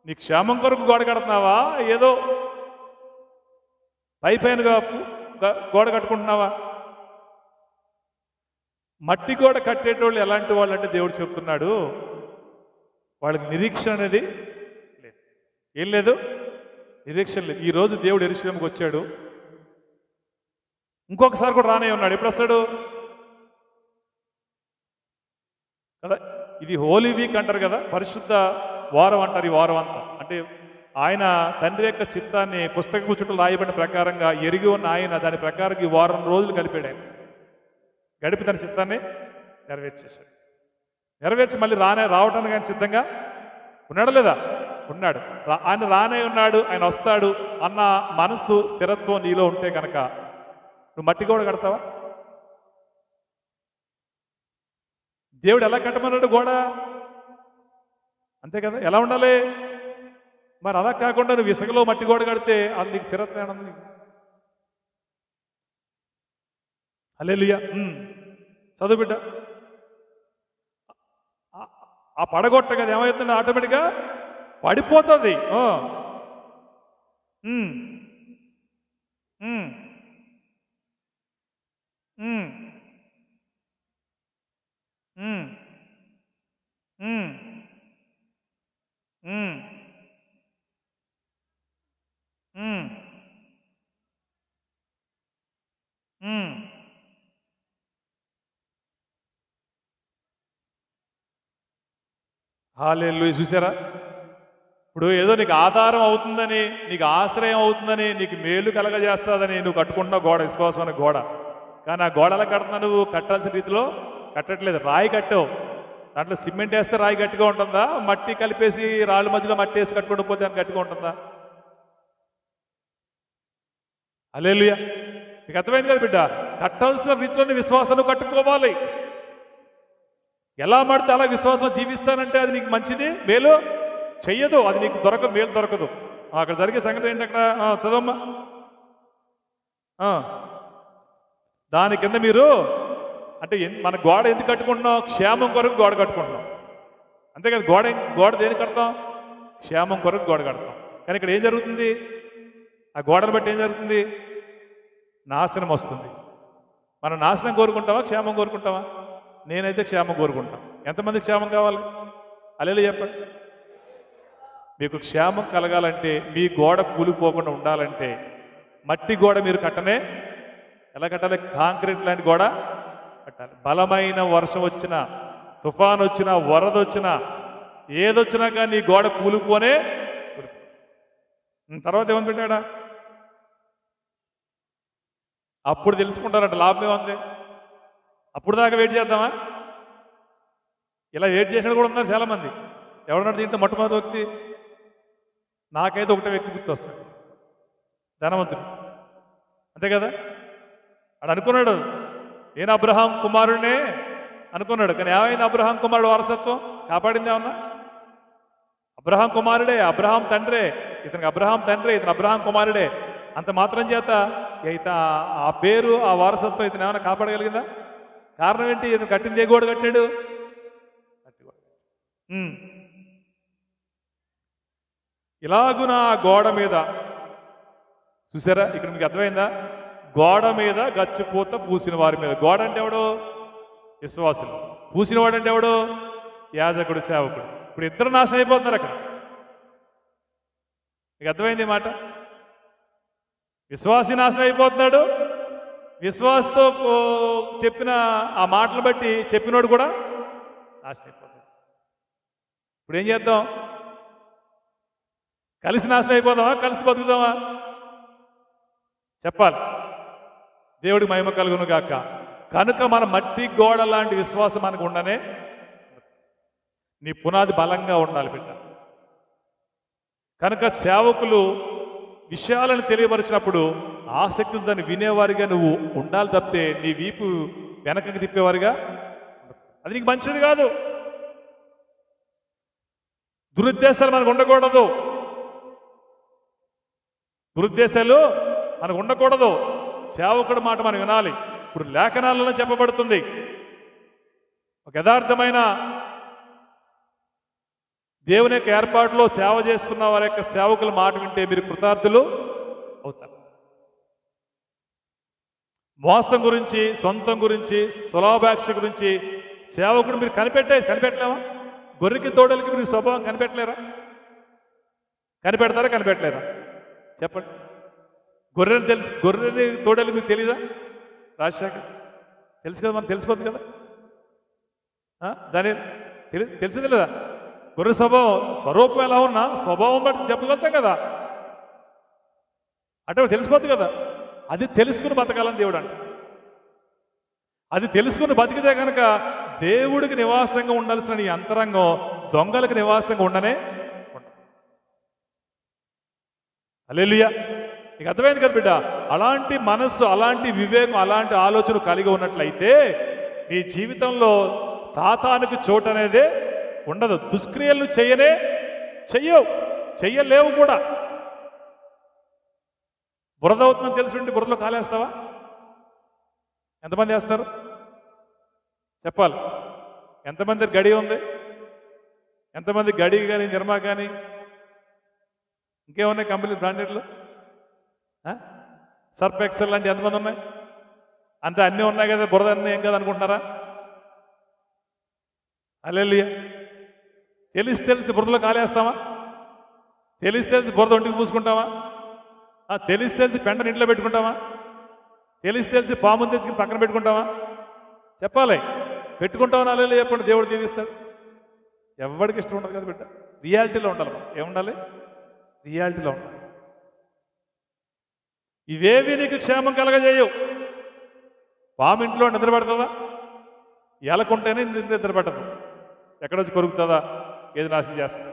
నీ క్షేమం కొరకు గోడ కడుతున్నావా? ఏదో పైపైనగా గోడ కట్టుకుంటున్నావా? మట్టి గోడ కట్టేటోళ్ళు ఎలాంటి వాళ్ళు అంటే దేవుడు చెప్తున్నాడు, వాళ్ళకి నిరీక్షణ అనేది లేదు. ఏం లేదు? నిరీక్షణ లేదు. ఈరోజు దేవుడు యెరూషలేముకు వచ్చాడు, ఇంకొకసారి కూడా రానే ఉన్నాడు. ఎప్పుడు వస్తాడు కదా? ఇది హోలీ వీక్ అంటారు కదా, పరిశుద్ధ వారం అంటారు ఈ వారం అంతా. అంటే ఆయన తండ్రి యొక్క చిత్తాన్ని పుస్తకపు చుట్టూ రాయబడిన ప్రకారంగా ఎరిగి ఉన్న ఆయన దాని ప్రకారం ఈ వారం రోజులు గడిపాడు. ఆయన గడిపి తన చిత్తాన్ని నెరవేర్చేశాడు. నెరవేర్చి మళ్ళీ రావడానికి ఆయన సిద్ధంగా ఉన్నాడా లేదా? ఉన్నాడు. ఆయన రానే ఉన్నాడు, ఆయన వస్తాడు అన్న మనసు స్థిరత్వం నీలో ఉంటే కనుక నువ్వు మట్టి గోడ కడతావా? దేవుడు ఎలా కట్టమన్నాడు గోడ? అంతే కదా, ఎలా ఉండాలి? మరి అలా కాకుండా నువ్వు ఇసుకలో మట్టి గోడ కడితే అది నీకు స్థిరత్వం ఉంది. హల్లెలూయా. చదువు బిడ్డ. ఆ పడగొట్ట కదా ఏమవుతుంది? ఆటోమేటిక్గా పడిపోతుంది. హల్లెలూయా. చూసారా? ఇప్పుడు ఏదో నీకు ఆధారం అవుతుందని, నీకు ఆశ్రయం అవుతుందని, నీకు మేలు కలగజేస్తుందని నువ్వు కట్టుకుంటున్న గోడ, విశ్వాసం అనే గోడ. కానీ ఆ గోడ ఎలా కడుతున్నా? నువ్వు కట్టాల్సిన రీతిలో కట్టట్లేదు. రాయి కట్టావు, దాంట్లో సిమెంట్ వేస్తే రాయి గట్టిగా ఉంటుందా? మట్టి కలిపేసి రాళ్ళ మధ్యలో మట్టి వేసి కట్టుకుంటూ పోతే అని గట్టిగా ఉంటుందా? హల్లెలూయా. నీకు అర్థమైంది కదా బిడ్డ? కట్టాల్సిన రీతిలోని విశ్వాసాన్ని కట్టుకోవాలి. ఎలా పడితే అలా విశ్వాసం జీవిస్తానంటే అది నీకు మంచిది మేలు చెయ్యదు, అది నీకు దొరకదు, మేలు దొరకదు. అక్కడ జరిగే సంగతి ఏంటి? అక్కడ చదవమ్మా. దాని కింద మీరు అంటే మన గోడ ఎందుకు కట్టుకుంటున్నాం? క్షేమం కొరకు గోడ కట్టుకుంటున్నాం, అంతే కదా. గోడ దేనికి కడతాం? క్షేమం కొరకు గోడ కడతాం. కానీ ఇక్కడ ఏం జరుగుతుంది? ఆ గోడను బట్టి ఏం జరుగుతుంది? నాశనం వస్తుంది. మనం నాశనం కోరుకుంటావా, క్షేమం కోరుకుంటావా? నేనైతే క్షేమం కోరుకుంటాను. ఎంతమంది క్షేమం కావాలి? హల్లెలూయా చెప్పండి. మీకు క్షేమం కలగాలంటే, మీ గోడ కూలిపోకుండా ఉండాలంటే మట్టి గోడ మీరు కట్టనే. ఎలా కట్టాలి? కాంక్రీట్ లాంటి గోడ కట్టాలి. బలమైన వర్షం వచ్చినా, తుఫాన్ వచ్చినా, వరద వచ్చినా, ఏదొచ్చినా కానీ ఈ గోడ కూలిపోనే. తర్వాత ఏమని పెట్టాడా? అప్పుడు తెలుసుకుంటారంట లాభం ఏముంది. అప్పుడు దాకా వెయిట్ చేద్దామా? ఇలా వెయిట్ చేసినట్టు కూడా ఉన్నారు చాలామంది. ఎవడన్నాడు దీంట్లో మొట్టమొదటి వ్యక్తి? నాకైతే ఒకటే వ్యక్తి గుర్తు వస్తాడు, ధనవంతుడు. అంతే కదా? అడు అనుకున్నాడు నేను అబ్రహాం కుమారుడినే అనుకున్నాడు. కానీ ఏమైంది? అబ్రహాం కుమారుడు వారసత్వం కాపాడింది ఏమన్నా? అబ్రహాం కుమారుడే, అబ్రహాం తండ్రే, ఇతనికి అబ్రహాం తండ్రే, ఇతను అబ్రహాం కుమారుడే. అంత మాత్రం చేత ఆ పేరు, ఆ వారసత్వం ఇతను ఏమైనా కాపాడగలిగిందా? కారణం ఏంటి? ఇతను కట్టింది ఏ గోడ కట్టాడు? ఇలాగున గోడ మీద చూసారా? ఇక్కడ మీకు అర్థమైందా? గోడ మీద గచ్చిపోత పూసిన వారి మీద. గోడ అంటే ఎవడు? విశ్వాసులు. పూసిన వాడు అంటే ఎవడు? యాజకుడు, సేవకుడు. ఇప్పుడు ఇద్దరు నాశనం అయిపోతున్నారు అక్కడ. నీకు అర్థమైంది మాట? విశ్వాసి నాశనం అయిపోతున్నాడు, విశ్వాసతో చెప్పిన ఆ మాటలు బట్టి చెప్పినోడు కూడా నాశనం అయిపోతాడు. ఇప్పుడు ఏం చేద్దాం? కలిసి నాశనం అయిపోదామా, కలిసి బతుకుదామా? చెప్పాలి. దేవుడికి మహిమ కలుగును గాక. కనుక మన మట్టి గోడ లాంటి విశ్వాసం మనకు ఉండనే, నీ పునాది బలంగా ఉండాలి బిడ్డ. కనుక సేవకులు విషయాలను తెలియపరిచినప్పుడు ఆసక్తితో దాన్ని వినేవారిగా నువ్వు ఉండాలి తప్పితే నీ వీపు వెనకకి తిప్పేవారిగా అది నీకు మంచిది కాదు. దురుద్దేశాలు మనకు ఉండకూడదు, దురుద్దేశాలు మనకు ఉండకూడదు. సేవకుడు మాట మనం వినాలి. ఇప్పుడు లేఖనాలలో చెప్పబడుతుంది, ఒక యథార్థమైన దేవుని యొక్క ఏర్పాటులో సేవ చేస్తున్న వారి యొక్క సేవకుల మాట వింటే మీరు కృతార్థులు అవుతారు. మోసం గురించి, సొంతం గురించి, సులాభాక్ష గురించి సేవకుడు మీరు కనిపెట్టలేమా? గొర్రెకి తోడలకి మీరు స్వభావం కనిపెట్టలేరా? కనిపెడతారా? కనిపెట్టలేరా? చెప్పండి. గొర్రెని తోడలు మీకు తెలీదా? రాజశేఖర్ తెలుసు కదా, మనకు తెలిసిపోతుంది కదా. దాని తెలిసింది లేదా? గొర్రె స్వరూపం ఎలా ఉన్నా స్వభావం బట్టి చెప్పగలుగుతాం కదా, అంటే తెలిసిపోద్ది కదా. అది తెలుసుకుని బతకాలని దేవుడు అంట. అది తెలుసుకుని బతికితే కనుక దేవుడికి నివాసంగా ఉండాల్సిన ఈ అంతరంగం దొంగలకు నివాసంగా ఉండనే ఉండదు. హల్లెలూయా. నీకు అర్థమైంది కదా బిడ్డ? అలాంటి మనస్సు, అలాంటి వివేకం, అలాంటి ఆలోచన కలిగి ఉన్నట్లయితే నీ జీవితంలో సాతానుకి చోటు అనేదే ఉండదు. దుష్క్రియలు చెయ్యలేవు కూడా. బురద అవుతుందని తెలిసి బురదలో కాలేస్తావా? ఎంతమంది వేస్తారు చెప్పాలి? ఎంతమంది గడి ఉంది? ఎంతమంది గడి కానీ, నిర్మా కానీ, ఇంకేమున్నాయి కంపెనీ బ్రాండెడ్లు? సర్ఫ్ ఎక్సెల్ లాంటి ఎంతమంది ఉన్నాయి? అంతే, అన్నీ ఉన్నాయి కదా, బురద అన్నీ ఏం కదా అనుకుంటున్నారా? హల్లెలూయా. తెలిసి బురదలో కాలేస్తామా? తెలిసి బురద ఒంటికి పూసుకుంటామా? తెలిసి పెంటని ఇంట్లో పెట్టుకుంటామా? తెలిసి పాముని తెచ్చుకుని పక్కన పెట్టుకుంటామా? చెప్పాలి. పెట్టుకుంటామని హల్లెలూయా చెప్పండి, దేవుడు దీవిస్తాడు. ఎవరికి ఇష్టం ఉండదు కదా బిడ్డ. రియాలిటీలో ఉండాలి. ఏముండాలి? రియాలిటీలో ఉండాలి. ఇవేవి నీకు క్షేమం కలగజేయవు. పాము ఇంట్లో నిద్ర పడుతుందా? ఎలకుంటేనే నిద్ర పట్టదు. ఎక్కడొచ్చి కొరుకుతుందా? ఏది నాశనం చేస్తుంది.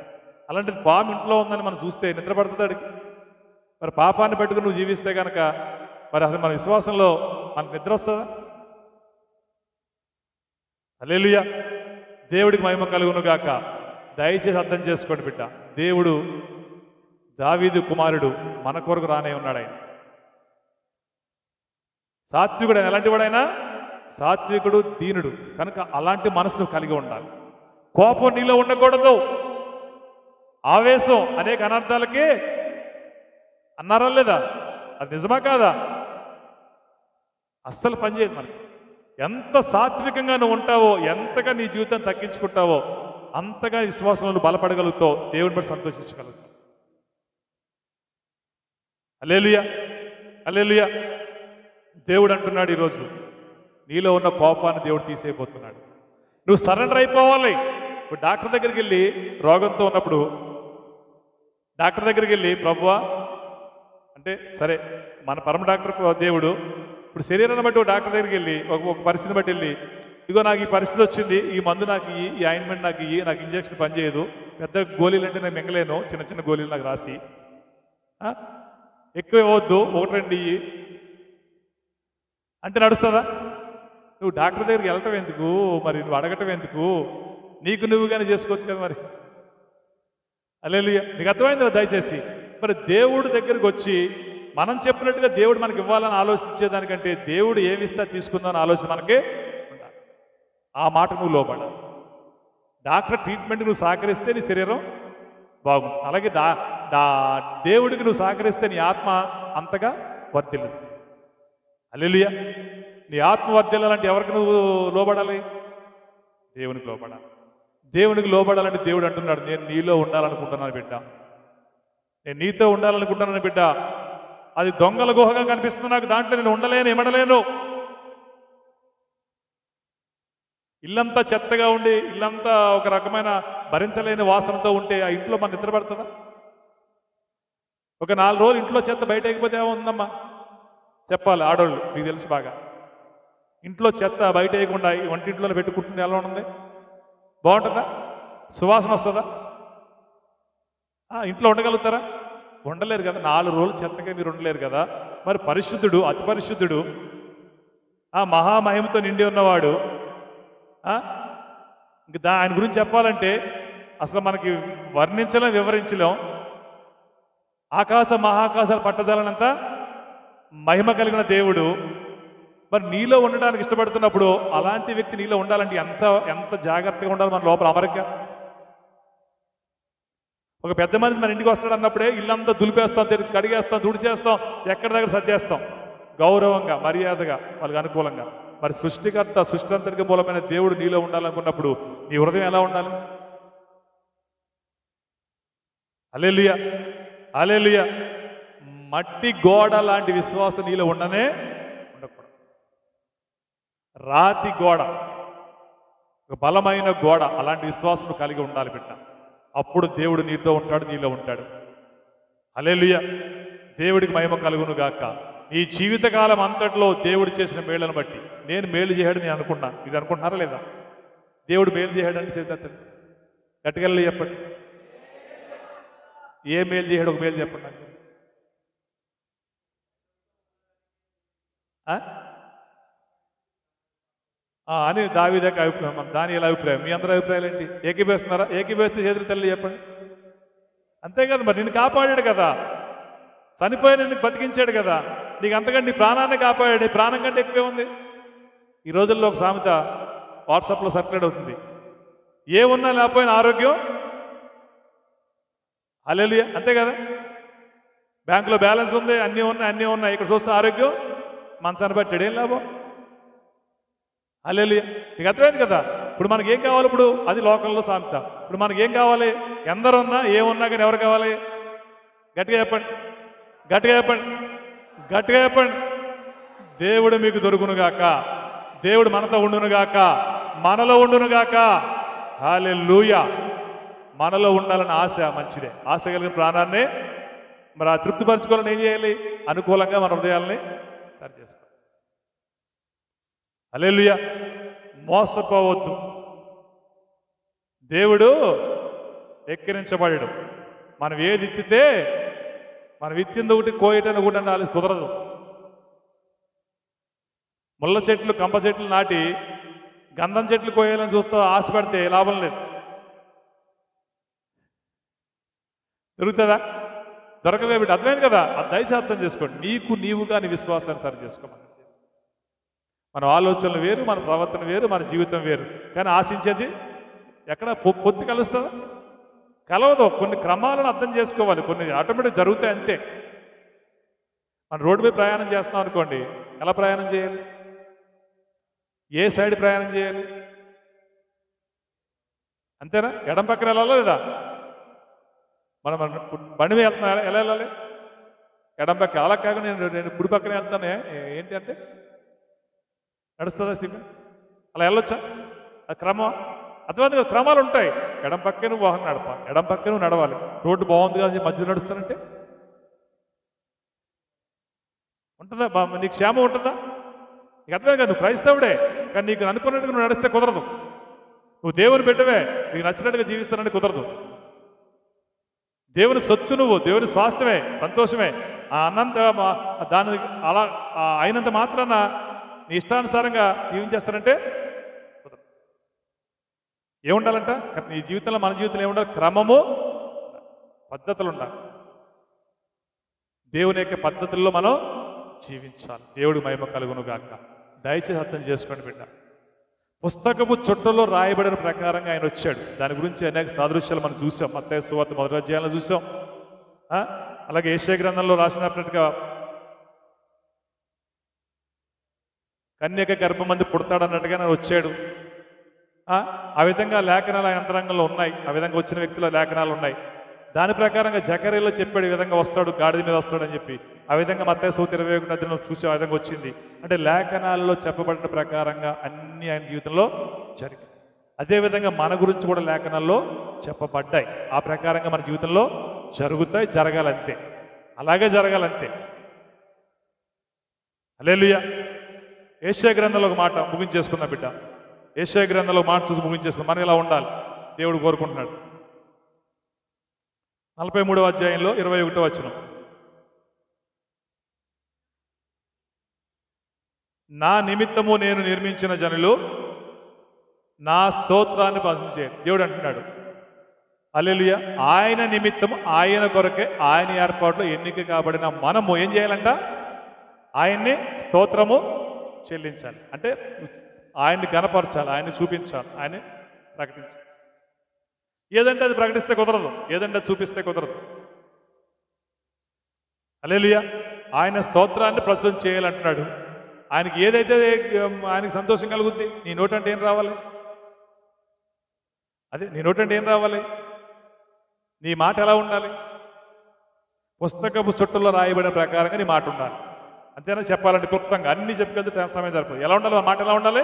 అలాంటిది పాము ఇంట్లో ఉందని మనం చూస్తే నిద్ర పడుతుంది అడిగి. మరి పాపాన్ని పెట్టుకుని నువ్వు జీవిస్తే కనుక మరి అసలు మన విశ్వాసంలో మనకు నిద్ర వస్తుందా? హల్లెలూయా. దేవుడికి మహిమ కలుగును గాక. దయచేసి అర్థం చేసుకోండి బిడ్డ. దేవుడు దావీదు కుమారుడు మన కొరకు రానే ఉన్నాడు. ఆయన సాత్వికుడు. ఎలాంటి వాడైనా సాత్వికుడు, దీనుడు. కనుక అలాంటి మనసును కలిగి ఉండాలి. కోపం నీలో ఉండకూడదు. ఆవేశం అనేక అనర్థాలకి అన్నారా లేదా? అది నిజమా కాదా? అస్సలు పనిచేయదు మనకి. ఎంత సాత్వికంగా నువ్వు ఉంటావో, ఎంతగా నీ జీవితాన్ని తగ్గించుకుంటావో అంతగా విశ్వాసంలో బలపడగలుగుతావు, దేవుని బట్టి సంతోషించగలుగుతావు. హల్లెలూయా. హల్లెలూయా. దేవుడు అంటున్నాడు ఈరోజు, నీలో ఉన్న కోపాన్ని దేవుడు తీసేయబోతున్నాడు. నువ్వు సరెండర్ అయిపోవాలి. ఇప్పుడు డాక్టర్ దగ్గరికి వెళ్ళి రోగంతో ఉన్నప్పుడు డాక్టర్ దగ్గరికి వెళ్ళి, ప్రభువా అంటే సరే మన పరమ డాక్టర్ దేవుడు, ఇప్పుడు శరీరాన్ని బట్టి డాక్టర్ దగ్గరికి వెళ్ళి ఒక పరిస్థితిని బట్టి వెళ్ళి, ఇగో నాకు ఈ పరిస్థితి వచ్చింది, ఈ మందు నాకు ఈ ఆయింట్మెంట్ నాకు నాకు ఇంజక్షన్ పనిచేయదు, పెద్ద గోళీలు అంటే నేను మింగలేను, చిన్న చిన్న గోళీలు నాకు రాసి, ఎక్కువ ఇవ్వద్దు, 1-2 ఇయ్యి అంటే నడుస్తుందా? నువ్వు డాక్టర్ దగ్గరికి వెళ్ళటం ఎందుకు మరి? నువ్వు అడగటం ఎందుకు? నీకు నువ్వుగానే చేసుకోవచ్చు కదా మరి. హల్లెలూయా. నీకు అర్థమైందిరా? దయచేసి మరి దేవుడి దగ్గరికి వచ్చి మనం చెప్పినట్టుగా దేవుడు మనకి ఇవ్వాలని ఆలోచించేదానికంటే దేవుడు ఏమిస్తా తీసుకుందామని ఆలోచన మనకి ఉండాలి. ఆ మాట నువ్వు లోపడాలి. డాక్టర్ ట్రీట్మెంట్కి నువ్వు సహకరిస్తే నీ శరీరం బాగుంది. అలాగే దేవుడికి నువ్వు సహకరిస్తే నీ ఆత్మ అంతగా వర్ధిల్లుతుంది. హల్లెలూయా. నీ ఆత్మ వర్ధిల్లాలంటే ఎవరికి నువ్వు లోబడాలి? దేవునికి లోబడాలి. దేవునికి లోబడాలంటే దేవుడు అంటున్నాడు, నేను నీలో ఉండాలనుకుంటున్నాను బిడ్డ. నేను నీతో ఉండాలనుకుంటున్నాను బిడ్డ. అది దొంగల గుహగా కనిపిస్తుంది నాకు, దాంట్లో నేను ఉండలేను, ఇమడలేను. ఇల్లంతా చెత్తగా ఉండి, ఇల్లంతా ఒక రకమైన భరించలేని వాసనతో ఉంటే ఆ ఇంట్లో మన నిద్ర పడుతుందా? ఒక 4 రోజులు ఇంట్లో చెత్త బయట అయిపోతే ఏముందమ్మా చెప్పాలి ఆడోళ్ళు, మీకు తెలుసు బాగా. ఇంట్లో చెత్త బయట వేయకుండా వంటింట్లో పెట్టుకుంటుంది ఎలా ఉంటుంది? బాగుంటుందా? సువాసన వస్తుందా? ఇంట్లో ఉండగలుగుతారా? ఉండలేరు కదా. 4 రోజులు చెత్తగా మీరు ఉండలేరు కదా. మరి పరిశుద్ధుడు, అతి పరిశుద్ధుడు, మహామహిమతో నిండి ఉన్నవాడు, ఇంకా ఆయన గురించి చెప్పాలంటే అసలు మనకి వర్ణించలేం, వివరించలేం. ఆకాశ మహాకాశాలు పట్టజాలనంత మహిమ కలిగిన దేవుడు మరి నీలో ఉండడానికి ఇష్టపడుతున్నప్పుడు అలాంటి వ్యక్తి నీలో ఉండాలంటే ఎంత జాగ్రత్తగా ఉండాలి మన లోపల అమరిక. ఒక పెద్ద మనిషి మన ఇంటికి వస్తాడు అన్నప్పుడే ఇల్లంతా దులిపేస్తాం, కడిగేస్తాం, తుడిచేస్తాం, ఎక్కడి దగ్గర సర్దేస్తాం, గౌరవంగా మర్యాదగా వాళ్ళకి అనుకూలంగా. మరి సృష్టికర్త, సృష్టి అంతటికి మూలమైన దేవుడు నీలో ఉండాలనుకున్నప్పుడు నీ హృదయం ఎలా ఉండాలి? హల్లెలూయా, హల్లెలూయా. మట్టి గోడ లాంటి విశ్వాసం నీలో ఉండకూడదు. రాతి గోడ, ఒక బలమైన గోడ, అలాంటి విశ్వాసం కలిగి ఉండాలి బిడ్డ. అప్పుడు దేవుడు నీతో ఉంటాడు, నీలో ఉంటాడు. హల్లెలూయా. దేవుడికి మహిమ కలుగును గాక. ఈ జీవితకాలం అంతట్లో దేవుడు చేసిన మేళ్లను బట్టి నేను మేలు చేయడం నేను అనుకున్నా. మీరు అనుకుంటున్నారా లేదా? దేవుడు మేలు చేయడానికి చేత గట్టిగా చెప్పండి. ఏ మేలు చేయడం? ఒక మేలు చెప్పండి నాకు. అని దావీదుకి అభిప్రాయం, దానియేలు అభిప్రాయం. మీ అందరి అభిప్రాయాలు ఏంటి? ఏకీభవిస్తున్నారా? ఏకీభవిస్తే చేతులు తల్లి చెప్పండి. అంతే కదా. మరి నిన్ను కాపాడాడు కదా, చనిపోయిన నిన్ను బతికించాడు కదా, నీకు అంతకంటే నీ ప్రాణాన్ని కాపాడాడు. నీ ప్రాణం కంటే ఎక్కువే ఉంది. ఈ రోజుల్లో ఒక సామెత వాట్సాప్లో సర్క్యులేట్ అవుతుంది, ఏమున్నా లేకపోయినా ఆరోగ్యం. హల్లెలూయా, అంతే కదా. బ్యాంకులో బ్యాలెన్స్ ఉంది, అన్నీ ఉన్నాయి, ఇక్కడ చూస్తే ఆరోగ్యం మంచాన్ని బట్టాడు, ఏం లాభం? హల్లెలూయా. నీకు అర్థమైంది కదా. ఇప్పుడు మనకి ఏం కావాలి? ఇప్పుడు అది లోకంలో సామెత. ఇప్పుడు మనకి ఏం కావాలి? ఎందరున్నా ఏమున్నా కానీ ఎవరు కావాలి? గట్టిగా చెప్పండి, గట్టిగా చెప్పండి, గట్టిగా చెప్పండి. దేవుడు మీకు దొరుకునుగాక, దేవుడు మనతో ఉండునుగాక, మనలో ఉండునుగాక. హల్లెలూయా. మనలో ఉండాలని ఆశ మంచిదే. ఆశ కలిగిన ప్రాణాన్ని మరి ఆ తృప్తిపరచుకోవాలని ఏం చేయాలి? అనుకూలంగా మన హృదయాల్ని సరి చేసుకోవాలి. హల్లెలూయా. మోసపోవద్దు. దేవుడు ఎక్కిరించబడడు. మనం ఏది ఎత్తితే మనం ఎత్తింది ఒకటి, కోయటని ఒకటి అని ఆలోచి కుదరదు. ముళ్ళ చెట్లు, కంప చెట్లు నాటి గంధం చెట్లు కోయాలని చూస్తూ ఆశ పడితే లాభం లేదు. దొరుకుతుందా? దొరకదే బిడ్డ. అర్థమైంది కదా. అది దయచేసి అర్థం చేసుకోండి. నీకు నీవుగా నీ విశ్వాసాన్ని సరి చేసుకోమని. మన ఆలోచనలు వేరు, మన ప్రవర్తన వేరు, మన జీవితం వేరు. కానీ ఆశించేది ఎక్కడ పొత్తు కలుస్తుందా? కలవదు. కొన్ని క్రమాలను అర్థం చేసుకోవాలి, కొన్ని ఆటోమేటిక్ జరుగుతాయి అంతే. మన రోడ్డుపై ప్రయాణం చేస్తున్నాం అనుకోండి, ఎలా ప్రయాణం చేయాలి? ఏ సైడ్ ప్రయాణం చేయాలి? అంతేనా? ఎడం పక్కన వెళ్ళాలా లేదా? మనం బండి మీద వెళ్తున్నా, ఎలా వెళ్ళాలి? ఎడం పక్క. అలా కాకుండా నేను కుడి పక్కన వెళ్తానే ఏంటి అంటే నడుస్తుందా స్టీఫెన్? అలా వెళ్ళొచ్చా? అది క్రమం. అర్థమైంది. క్రమాలు ఉంటాయి. ఎడం పక్కే నువ్వు వాహనం నడపాలి, ఎడం పక్కే నువ్వు నడవాలి. రోడ్డు బాగుంది కదా మధ్యలో నడుస్తానంటే ఉంటుందా? నీకు క్షేమం ఉంటుందా? నీకు అర్థమైంది కదా. నువ్వు క్రైస్తవుడే, కానీ నీకు అనుకున్నట్టుగా నువ్వు నడిస్తే కుదరదు. నువ్వు దేవుని బిడ్డవే, నీకు నచ్చినట్టుగా జీవిస్తానంటే కుదరదు. దేవుని సొత్తు నువ్వు, దేవుని స్వాస్థ్యమే, సంతోషమే. ఆ అన్నంత దాని అలా అయినంత మాత్రాన నీ ఇష్టానుసారంగా జీవించేస్తానంటే ఏముండాలంట? నీ జీవితంలో, మన జీవితంలో ఏముండాలి? క్రమము, పద్ధతులు ఉండాలి. దేవుని యొక్క పద్ధతుల్లో మనం జీవించాలి. దేవుడి మహిమ కలుగును గాక. దయచేసి అర్థం చేసుకోండి బిడ్డ. పుస్తకపు చుట్టలో రాయబడిన ప్రకారంగా ఆయన వచ్చాడు. దాని గురించి అనేక సాదృశ్యాలు మనం చూసాం. మత్తయి సువార్త 1వ అధ్యాయంలో చూసాం. అలాగే యెషయా గ్రంథంలో రాసినట్టుగా కన్యక గర్భమంది పుడతాడన్నట్టుగా ఆయన వచ్చాడు. ఆ విధంగా లేఖనాలు ఆయన అంతరంగంలో ఉన్నాయి. ఆ విధంగా వచ్చిన వ్యక్తుల లేఖనాలు ఉన్నాయి. దాని ప్రకారంగా జకర్యాలో చెప్పాడు ఈ విధంగా వస్తాడు, గాడిద మీద వస్తాడని చెప్పి. ఆ విధంగా మత్తయి సువార్త 21 చూసే ఆ విధంగా వచ్చింది. అంటే లేఖనాల్లో చెప్పబడిన ప్రకారంగా అన్ని ఆయన జీవితంలో జరిగాయి. అదేవిధంగా మన గురించి కూడా లేఖనాల్లో చెప్పబడ్డాయి. ఆ ప్రకారంగా మన జీవితంలో జరుగుతాయి, జరగాలంతే, అలాగే జరగాలంతే. హల్లెలూయా. యెషయా గ్రంథంలో ఒక మాట ముగించేసుకుందాం బిడ్డ. యెషయా గ్రంథంలో మాట చూసి ముగించేసుకుందాం. మనం ఇలా ఉండాలి, దేవుడు కోరుకుంటున్నాడు. 43వ అధ్యాయంలో 21వ వచనం. నా నిమిత్తము నేను నిర్మించిన జనులు నా స్తోత్రాన్ని ప్రశంసించే. దేవుడు అంటున్నాడు హల్లెలూయా. ఆయన నిమిత్తము, ఆయన కొరకే, ఆయన ఏర్పాటులో ఎన్నిక కాబడిన మనము ఏం చేయాలంట? ఆయన్ని స్తోత్రము చెల్లించాలి. అంటే ఆయన్ని గణపరచాలి, ఆయన్ని చూపించాలి, ఆయన్ని ప్రకటించాలి. ఏదంటే అది ప్రకటిస్తే కుదరదు, ఏదంటే అది చూపిస్తే కుదరదు. హల్లెలూయా. ఆయన స్తోత్రాన్ని ప్రచురం చేయాలంటున్నాడు. ఆయనకి ఏదైతే ఆయనకి సంతోషం కలుగుద్ది. నీ నోటంటే ఏం రావాలి? అదే నీ నోటంటే ఏం రావాలి? నీ మాట ఎలా ఉండాలి? పుస్తకపు చుట్టల్లో రాయబడిన ప్రకారంగా నీ మాట ఉండాలి. అంతేనా? చెప్పాలంటే క్లుప్తంగా అన్ని చెప్పగలిగితే సమయం సరిపోదు. ఎలా ఉండాలి? మాట ఎలా ఉండాలి?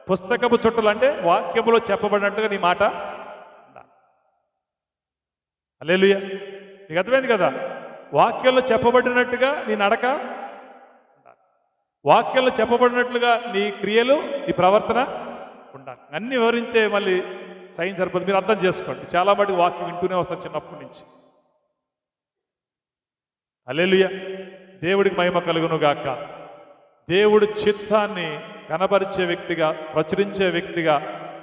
పుస్తకపు చుట్టలు అంటే వాక్యములో చెప్పబడినట్టుగా నీ మాట ఉండాలి. హల్లెలూయా. నీకు అర్థమైంది కదా? వాక్యంలో చెప్పబడినట్టుగా నీ నడక ఉండాలి, వాక్యంలో చెప్పబడినట్లుగా నీ క్రియలు, నీ ప్రవర్తన ఉండాలి. అన్ని వివరిస్తే మళ్ళీ సైన్స్ సరిపోతుంది. మీరు అర్థం చేసుకోండి. చాలా మటుకు వాక్యం వింటూనే వస్తారు చిన్నప్పటి నుంచి. హల్లెలూయా. దేవుడికి మహిమ కలుగును గాక. దేవుడు చిత్తాన్ని కనబరిచే వ్యక్తిగా, ప్రచురించే వ్యక్తిగా,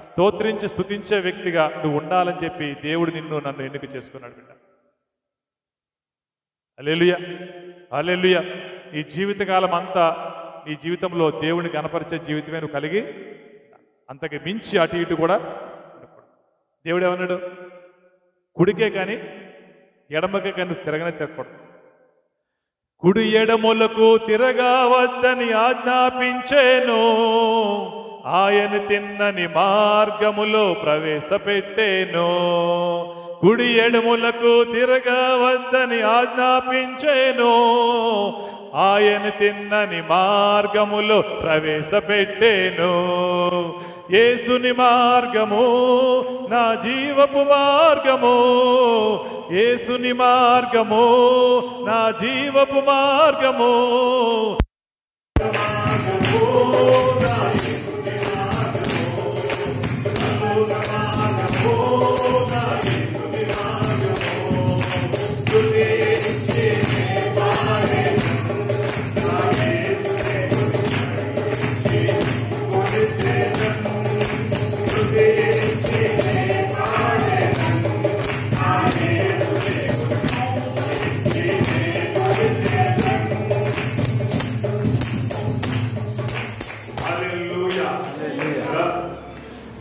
స్తోత్రించి స్తుతించే వ్యక్తిగా నువ్వు ఉండాలని చెప్పి దేవుడు నన్ను ఎన్నిక చేసుకున్నాడు బిడ్డ. హల్లెలూయా. హల్లెలూయా. ఈ జీవితకాలం అంతా నీ జీవితంలో దేవుడిని కనపరిచే జీవితమే నువ్వు కలిగి, అంతకి మించి అటు ఇటు కూడా. దేవుడు ఏమన్నాడు? కుడికే కానీ ఎడమకే కానీ నువ్వు తిరగనే తిరగకూడదు. కుడి ఎడములకు తిరగవద్దని ఆజ్ఞాపించేను, ఆయన తిన్నని మార్గములో ప్రవేశపెట్టేను. కుడి ఎడములకు తిరగవద్దని ఆజ్ఞాపించేను, ఆయన తిన్నని మార్గములో ప్రవేశపెట్టేను. యేసుని మార్గము నా జీవపు మార్గము, యేసుని మార్గము నా జీవపు మార్గము.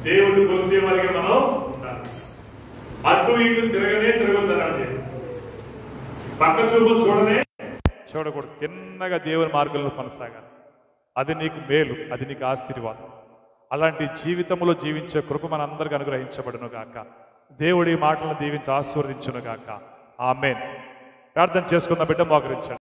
దేవుడు కొద్ది వారికి మనం ఉండాలి. అటు ఇటు తిరగనే తిరగొద్దనండి. పక్క చూపులు చూడకూడదు. తిన్నగా దేవుని మార్గంలో కొనసాగాలి. అది నీకు మేలు, అది నీకు ఆశీర్వాదం. అలాంటి జీవితంలో జీవించే కృప మనందరికీ అనుగ్రహించబడును గాక. దేవుడి మాటలను దీవించి ఆశీర్వదించును గాక. ఆమేన్. ప్రార్థన చేసుకున్న బిడ్డ మోకరించండి.